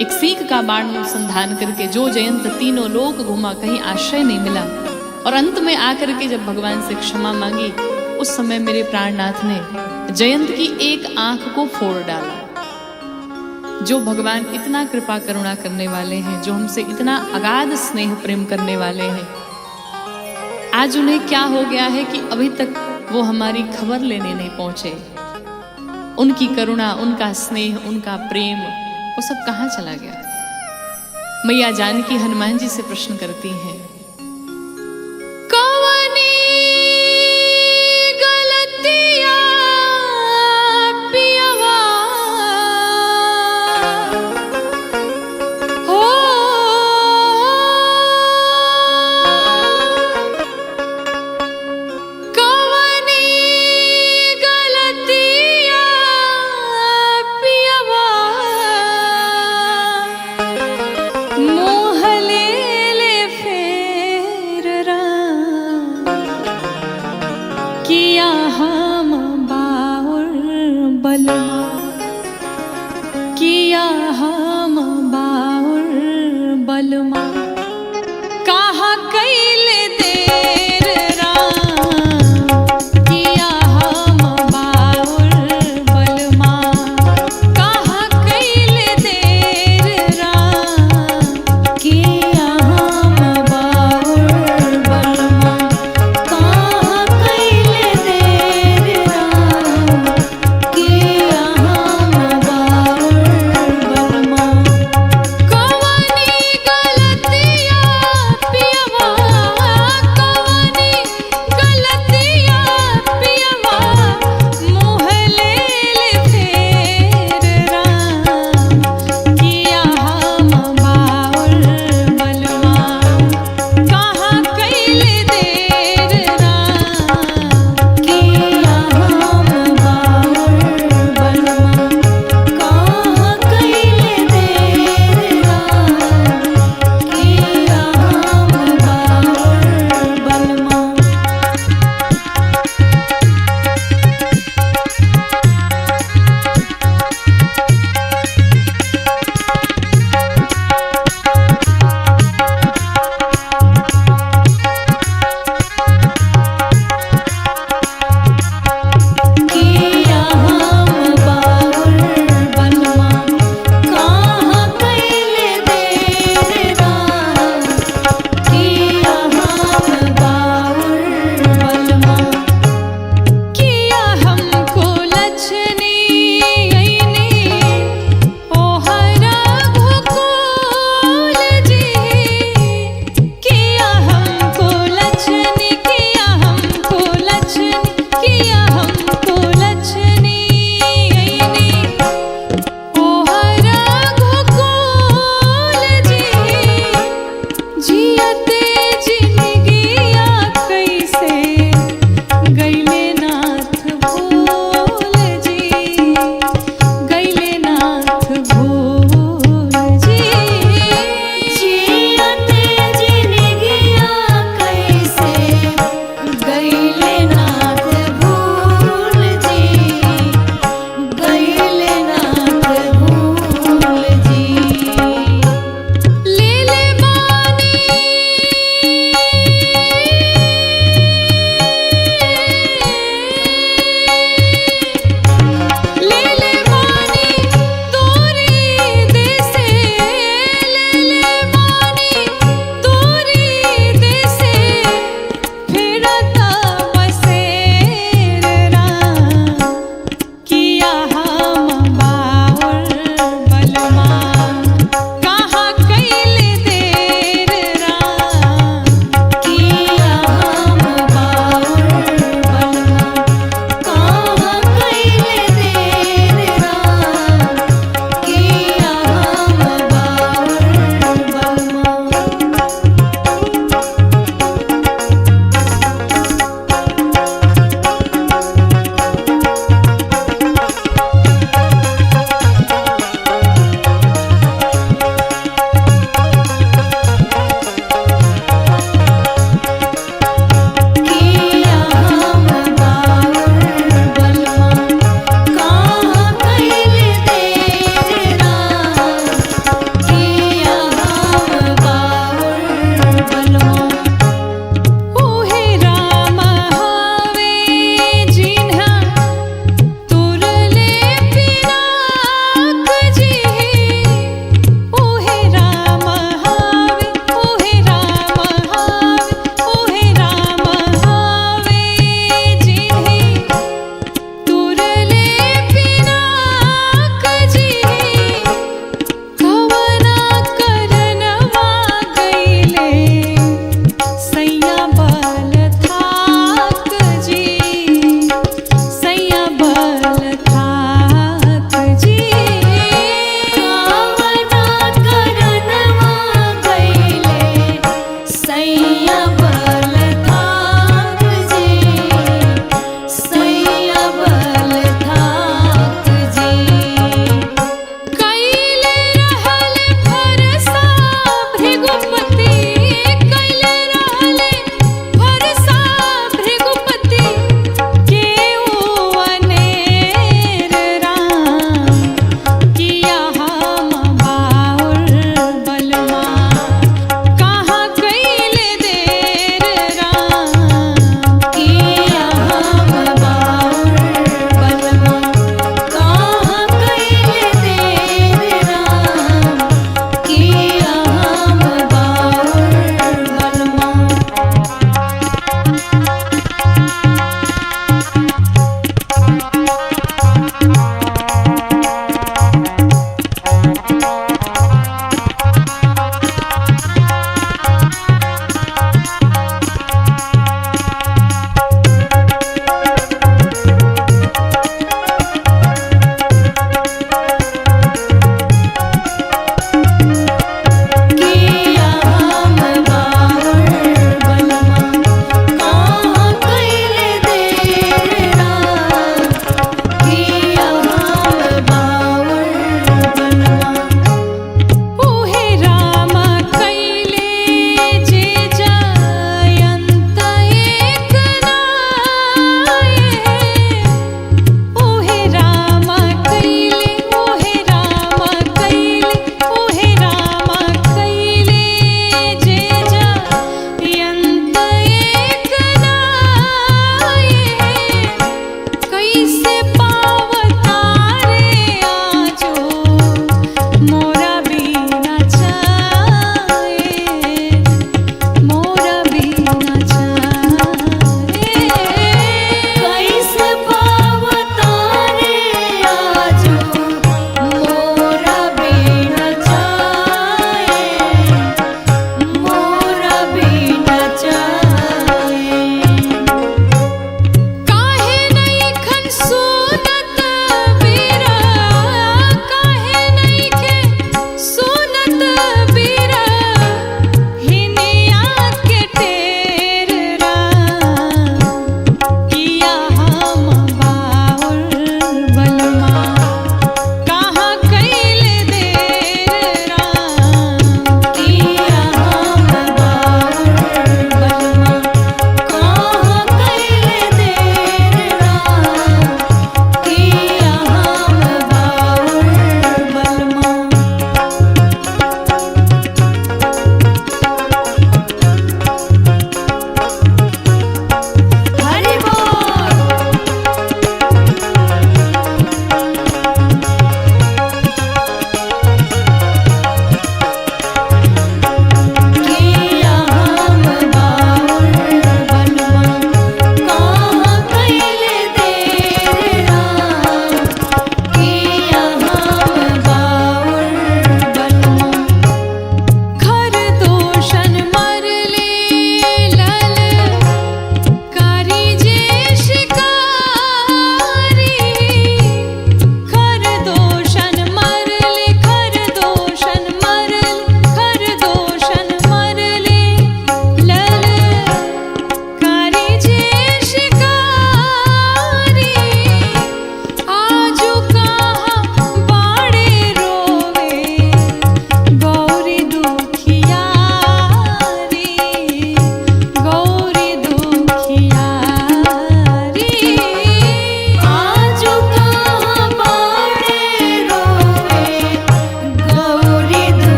एक सीख का बाण अनुसंधान करके जो जयंत तीनों लोक घूमा, कहीं आश्रय नहीं मिला, और अंत में आकर के जब भगवान से क्षमा मांगी, उस समय मेरे प्राणनाथ ने जयंत की एक आंख को फोड़ डाला। जो भगवान इतना कृपा करुणा करने वाले हैं, जो हमसे इतना अगाध स्नेह प्रेम करने वाले हैं, आज उन्हें क्या हो गया है कि अभी तक वो हमारी खबर लेने नहीं पहुंचे। उनकी करुणा, उनका स्नेह, उनका प्रेम, वो सब कहाँ चला गया। मैया जानकी हनुमान जी से प्रश्न करती हैं, कौनी गलतिया पियवा हो, कौनी गलतिया पियवा मोह ले ले फेर राम, किया हम बाउर बलमा, किया हम बाउर बलमा, कहा कैल देर राम, किया हम बाउर बलमा, कहा कैल देर राम, किया हम बाउर बलमा, कहा कैल देर राम, किया हम बाउर बलमा। कौनी गलतिया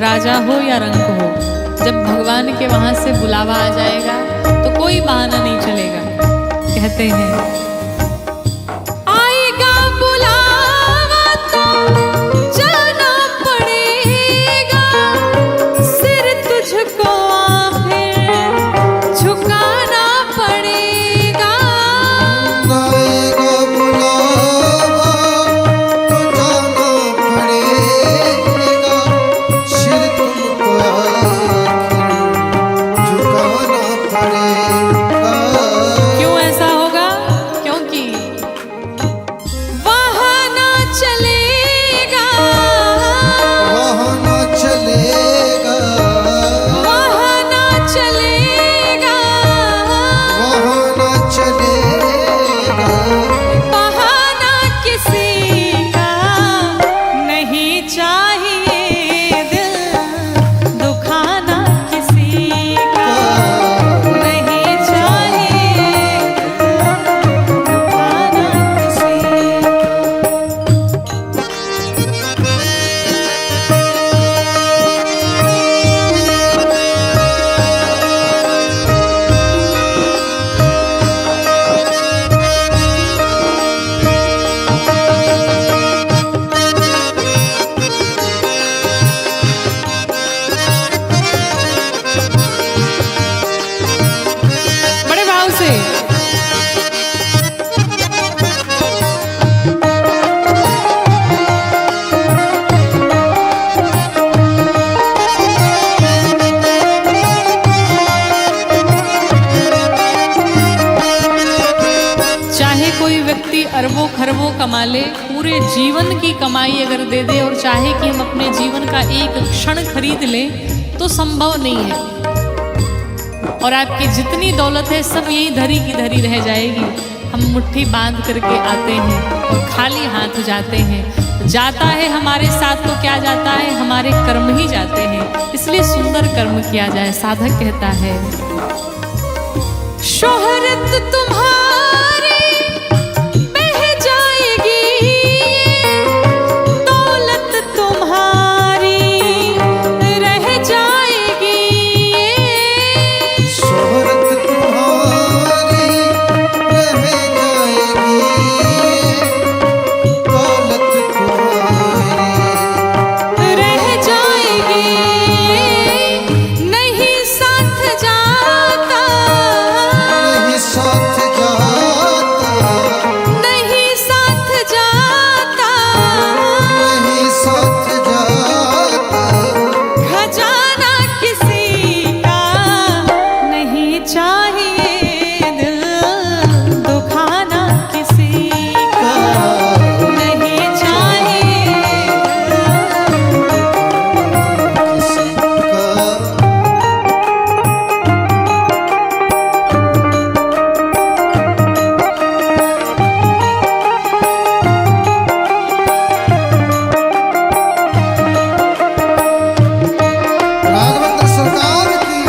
राजा हो या रंक हो, जब भगवान के वहां से बुलावा आ जाएगा तो कोई बहाना नहीं चलेगा। कहते हैं आएगा बुलावा तो जाना पड़ेगा, सिर तुझको आखिर झुकाना पड़ेगा। आएगा बुलावा तो जाना पड़ेगा, सिर तुमको आखिर झुकाना पड़ेगा। क्यों ऐसा होगा? क्योंकि वहाँ ना चलेगा, वहाँ न चलेगा, वहाँ ना चलेगा, वहाँ न चलेगा। बहाना किसी का नहीं चाहिए, दिल दुखाना किसी का नहीं चाहिए, दुखाना किसी का। बड़े भाव से चाहे कोई व्यक्ति अरबों खरबों कमा ले, पूरे जीवन की कमाई अगर दे दे और चाहे कि हम अपने जीवन का एक क्षण खरीद लें तो संभव नहीं है। और आपकी जितनी दौलत है सब यही धरी की धरी रह जाएगी। हम मुट्ठी बांध करके आते हैं और खाली हाथ जाते हैं। जाता है हमारे साथ तो क्या जाता है, हमारे कर्म ही जाते हैं। इसलिए सुंदर कर्म किया जाए। साधक कहता है शोहरत तुम्हारी बह जाएगी, दौलत तुम्हारी रह जाएगी। शोहरत तुम्हारी रह जाएगी, दौलत तुम्हारी रह जाएगी, नहीं साथ जाता, नहीं साथ जाता, नहीं साथ जाता, नहीं साथ जाता। खजाना किसी का नहीं चाहिए, दिल दुखाना किसी का नहीं चाहिए, किसी का राघवेंद्र सरकार की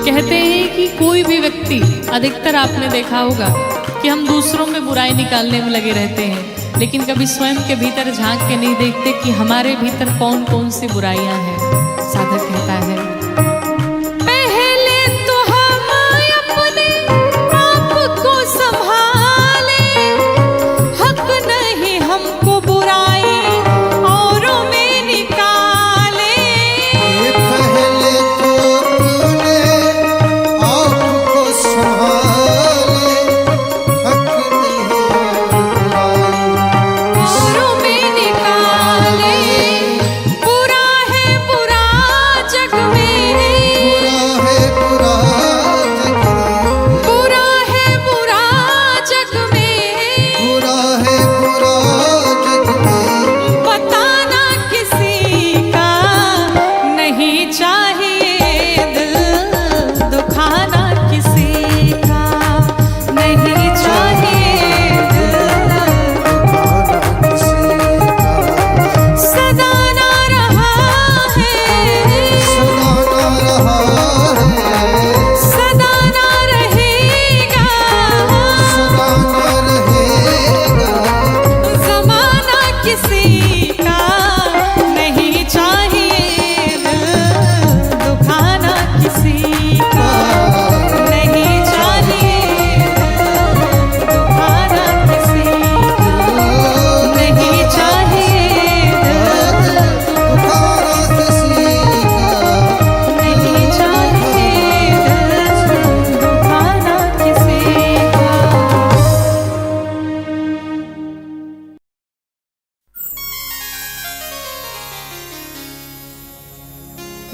कहते हैं कि कोई भी व्यक्ति, अधिकतर आपने देखा होगा कि हम दूसरों में बुराई निकालने में लगे रहते हैं, लेकिन कभी स्वयं के भीतर झांक के नहीं देखते कि हमारे भीतर कौन कौन सी बुराइयां हैं। साधक कहता है पहले तो हम अपने आप को संभाले, हक नहीं हमको बुराई औरों में निकाले। ये पहले तो अपने आप को संभाले, हक नहीं बुराई औरों में निकाले, बुरा है बुरा जग में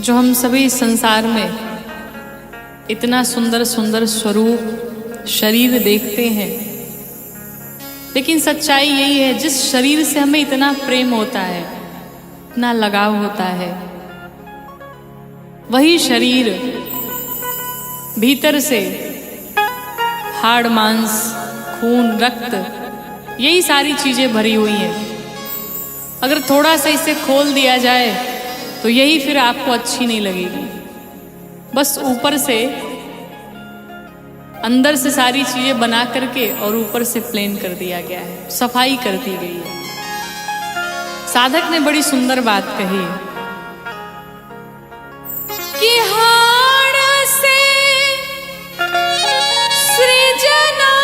जो हम सभी इस संसार में इतना सुंदर सुंदर स्वरूप शरीर देखते हैं, लेकिन सच्चाई यही है, जिस शरीर से हमें इतना प्रेम होता है, इतना लगाव होता है, वही शरीर भीतर से हाड़ मांस खून रक्त यही सारी चीजें भरी हुई हैं। अगर थोड़ा सा इसे खोल दिया जाए तो यही फिर आपको अच्छी नहीं लगेगी। बस ऊपर से अंदर से सारी चीजें बना करके और ऊपर से प्लेन कर दिया गया है, सफाई कर दी गई है। साधक ने बड़ी सुंदर बात कही कि हाड़ से सृजना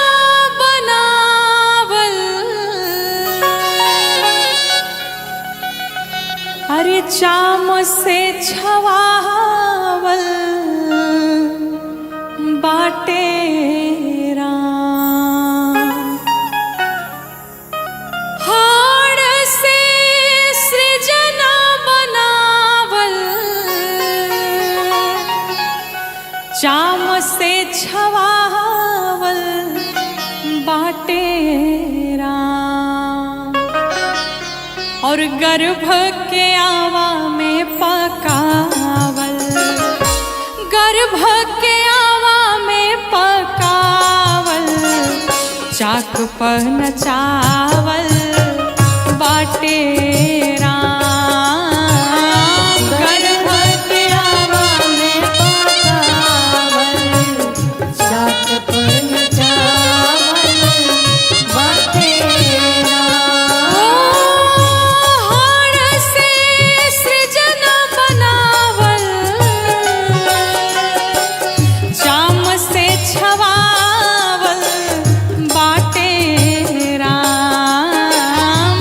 बनावल, अरे चाम से छवावल बाटे राम। हाड़ से सृजना बनावल, चाम से छवावल बाटे राम। और गर्भ के आवा में पकावल, गर्भ के आवा में पकावल, चाक पर नचावल बाटे राम। गर्भ के आवा में पकावल, चाक पर नचावल बाटे राम। हाड़ से सृजना बनावल, चाम से छवावल बाटे राम।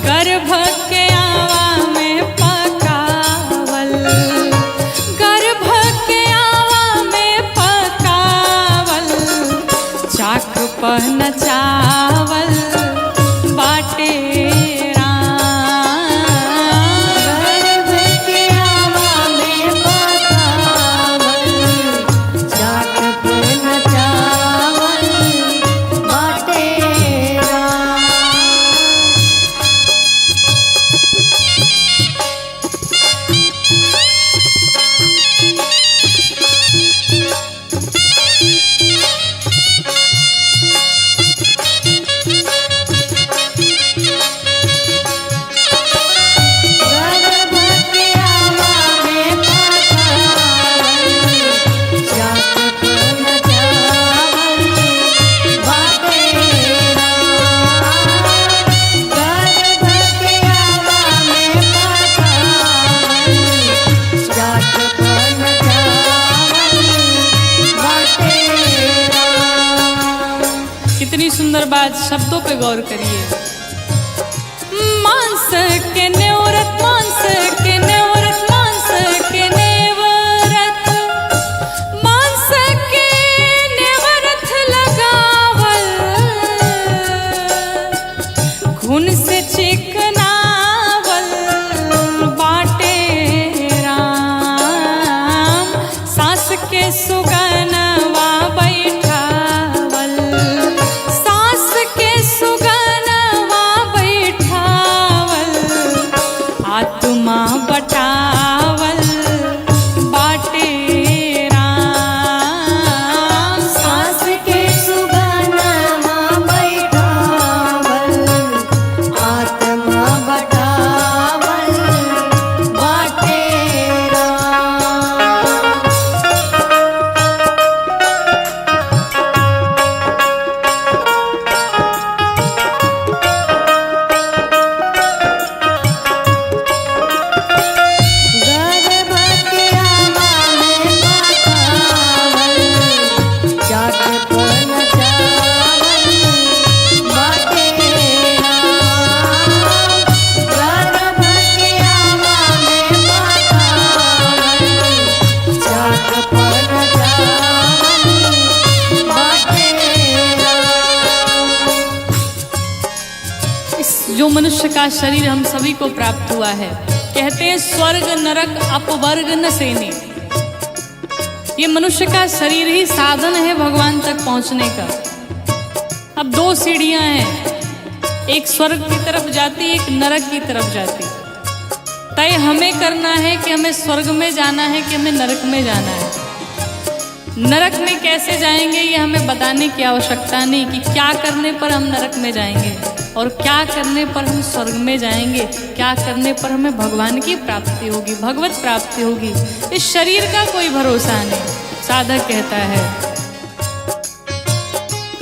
गर्भ के आवा में पकावल, गर्भ के आवा में पकावल, चाक पर नचावल बाटे राम। गर्भ के आवा में पकावल, चाक पर नचावल बाटे राम। गर्भ के आवा में पकावल, चाक पर नचावल बाटे राम। गर्भ के आवा में पकावल, चाक पर नचावल बाटे राम। कितनी सुंदर बात, शब्दों पे गौर करिए। मांस के न्योरत, मांस के न्योरत, मांस के नेवरत, मांस के नेवरत लगावल, खून से चिकनावल बाटे राम। सांस के सुगनवा बैठावल, सांस के सुगनवा बैठावल, आत्मा बटावल बाटे राम। सांस के सुगनवा बैठावल, आत्मा बटावल बाटे राम। गर्भ के आवा में पकावल, चाक पर नचावल बाटे राम। गर्भ के आवा में पकावल, चाक पर नचावल बाटे राम। इस जो मनुष्य का शरीर हम सभी को प्राप्त हुआ है, कहते हैं स्वर्ग नरक अपवर्ग न सेने। ये मनुष्य का शरीर ही साधन है भगवान तक पहुंचने का। अब दो सीढ़ियां हैं, एक स्वर्ग की तरफ जाती, एक नरक की तरफ जाती। तय हमें करना है कि हमें स्वर्ग में जाना है कि हमें नरक में जाना है। नरक में कैसे जाएंगे ये हमें बताने की आवश्यकता नहीं कि क्या करने पर हम नरक में जाएंगे और क्या करने पर हम स्वर्ग में जाएंगे, क्या करने पर हमें भगवान की प्राप्ति होगी, भगवत प्राप्ति होगी। इस शरीर का कोई भरोसा नहीं। साधक कहता है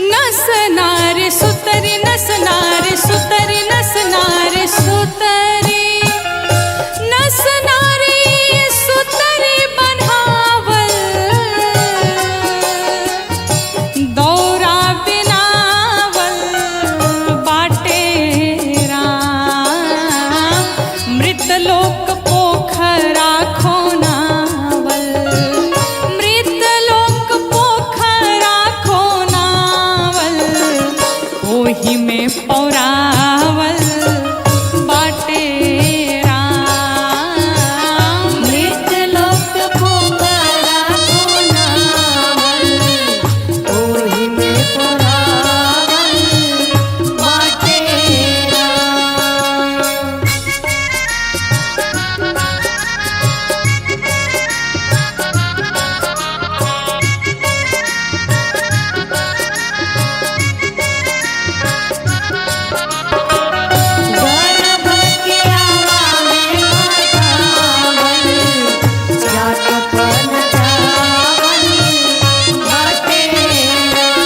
नस नारे सुतरी, नस नारे सुतरी, नस नारे सुतरी, नस नारे सुतरी बन्हावल, दौरा बिनावल बाटे राम, मृतलोक पोखरा खोनावल, मृतलोक पोखरा खोनावल, ओही में पौरावल बाटे राम, मृतलोक पोखरा खोनावल, ओहि में पौरावल बाटे राम। गर्भ के आवा में मातावल, जात पन जावल बाटे राम।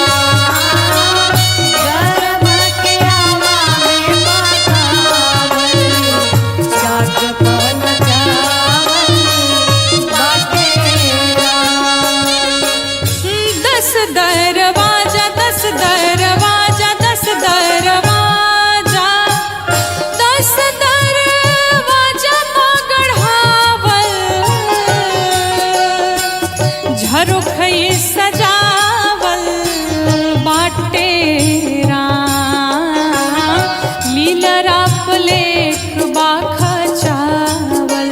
गर्भ के आवा में मातावल, जात पन जावल बाटे राम। दस दरवाजा, दस दरवाजा, दस दरवाजा, दस दरवाजा गढ़ावल, झरोखई सजावल बाटे राम, लीलराप लेख बाखा चावल,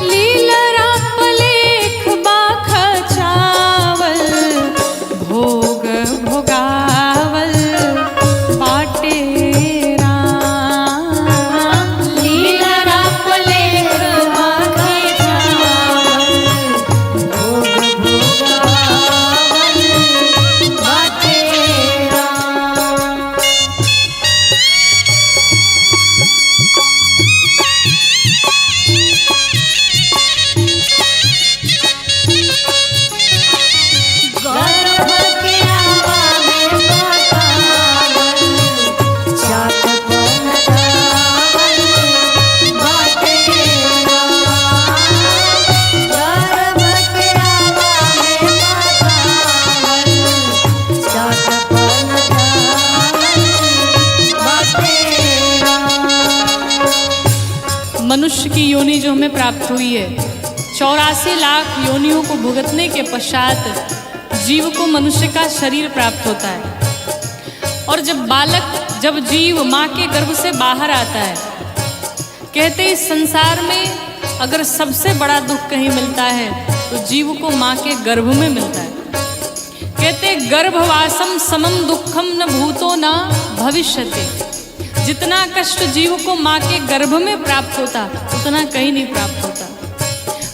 लीलराप लेख बाखा चावल, भोग भोगावल बाटे राम, लीलराप लेख बाखा चावल, भोग भोगावल बाटे राम। गर्भ के आवा में मातावल, जात पन जावल बाटे राम। गर्भ के आवा में मातावल, जात पन जावल बाटे राम। मनुष्य की योनि जो हमें प्राप्त हुई है, 84 लाख योनियों को भुगतने के पश्चात जीव को मनुष्य का शरीर प्राप्त होता है। और जब जीव माँ के गर्भ से बाहर आता है, कहते इस संसार में अगर सबसे बड़ा दुख कहीं मिलता है तो जीव को माँ के गर्भ में मिलता है। कहते गर्भवासम समम दुखम न भूतो न भविष्यते। जितना कष्ट जीव को माँ के गर्भ में प्राप्त होता उतना कहीं नहीं प्राप्त होता।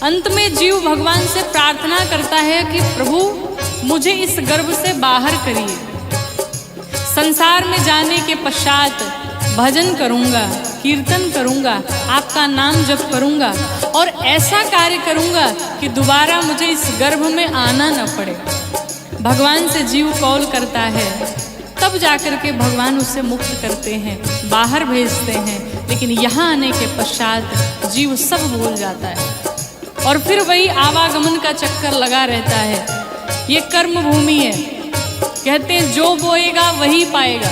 अंत में जीव भगवान से प्रार्थना करता है कि प्रभु मुझे इस गर्भ से बाहर करिए। संसार में जाने के पश्चात भजन करूंगा, कीर्तन करूंगा, आपका नाम जप करूंगा और ऐसा कार्य करूंगा कि दोबारा मुझे इस गर्भ में आना न पड़े। भगवान से जीव कॉल करता है, तब जाकर के भगवान उसे मुक्त करते हैं, बाहर भेजते हैं। लेकिन यहाँ आने के पश्चात जीव सब भूल जाता है और फिर वही आवागमन का चक्कर लगा रहता है। ये कर्म भूमि है। कहते हैं जो बोएगा वही पाएगा।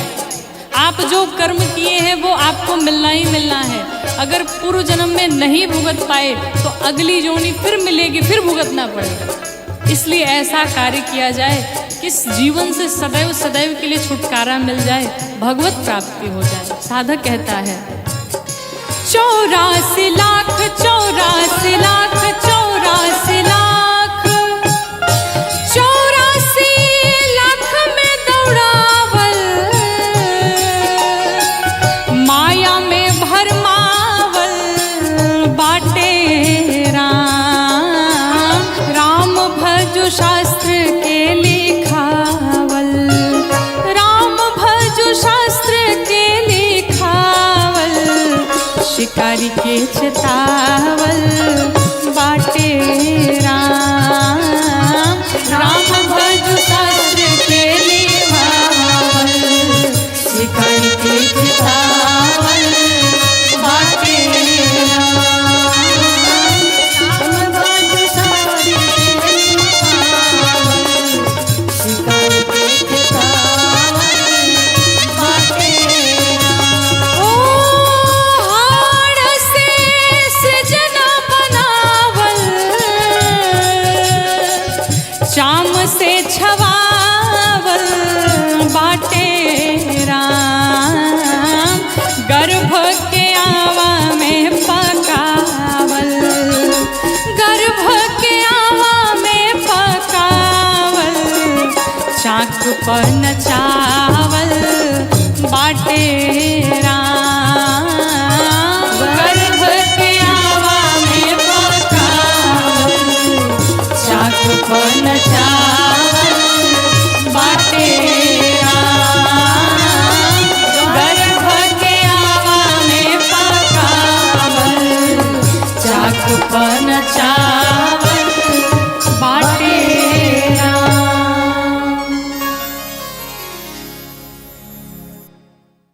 आप जो कर्म किए हैं वो आपको मिलना ही मिलना है। अगर पूर्व जन्म में नहीं भुगत पाए तो अगली जोनी फिर मिलेगी, फिर भुगतना पड़ेगा। इसलिए ऐसा कार्य किया जाए कि इस जीवन से सदैव सदैव के लिए छुटकारा मिल जाए, भगवत प्राप्ति हो जाए। साधक कहता है चौरासी लाख 84 लाख 84 लाख 84 लाख में दौड़ावल माया में भरमावल बाटे राम राम भजो शास्त्र के लिखावल राम भजो शास्त्र के लिखावल शिकारी के चेतावल बाटे राम राम भजो शास्त्र के लिखावल शिकारी के चेतावल बाटे राम भजो शास्त्र के लिखावल शिकारी के चेतावल बाटे ओ हाड़ से सृजना बनावल चाम से छवावल बाटे राम गर्भ के आवा में पकावल गर्भ के आवा में पकावल चाक पर नचा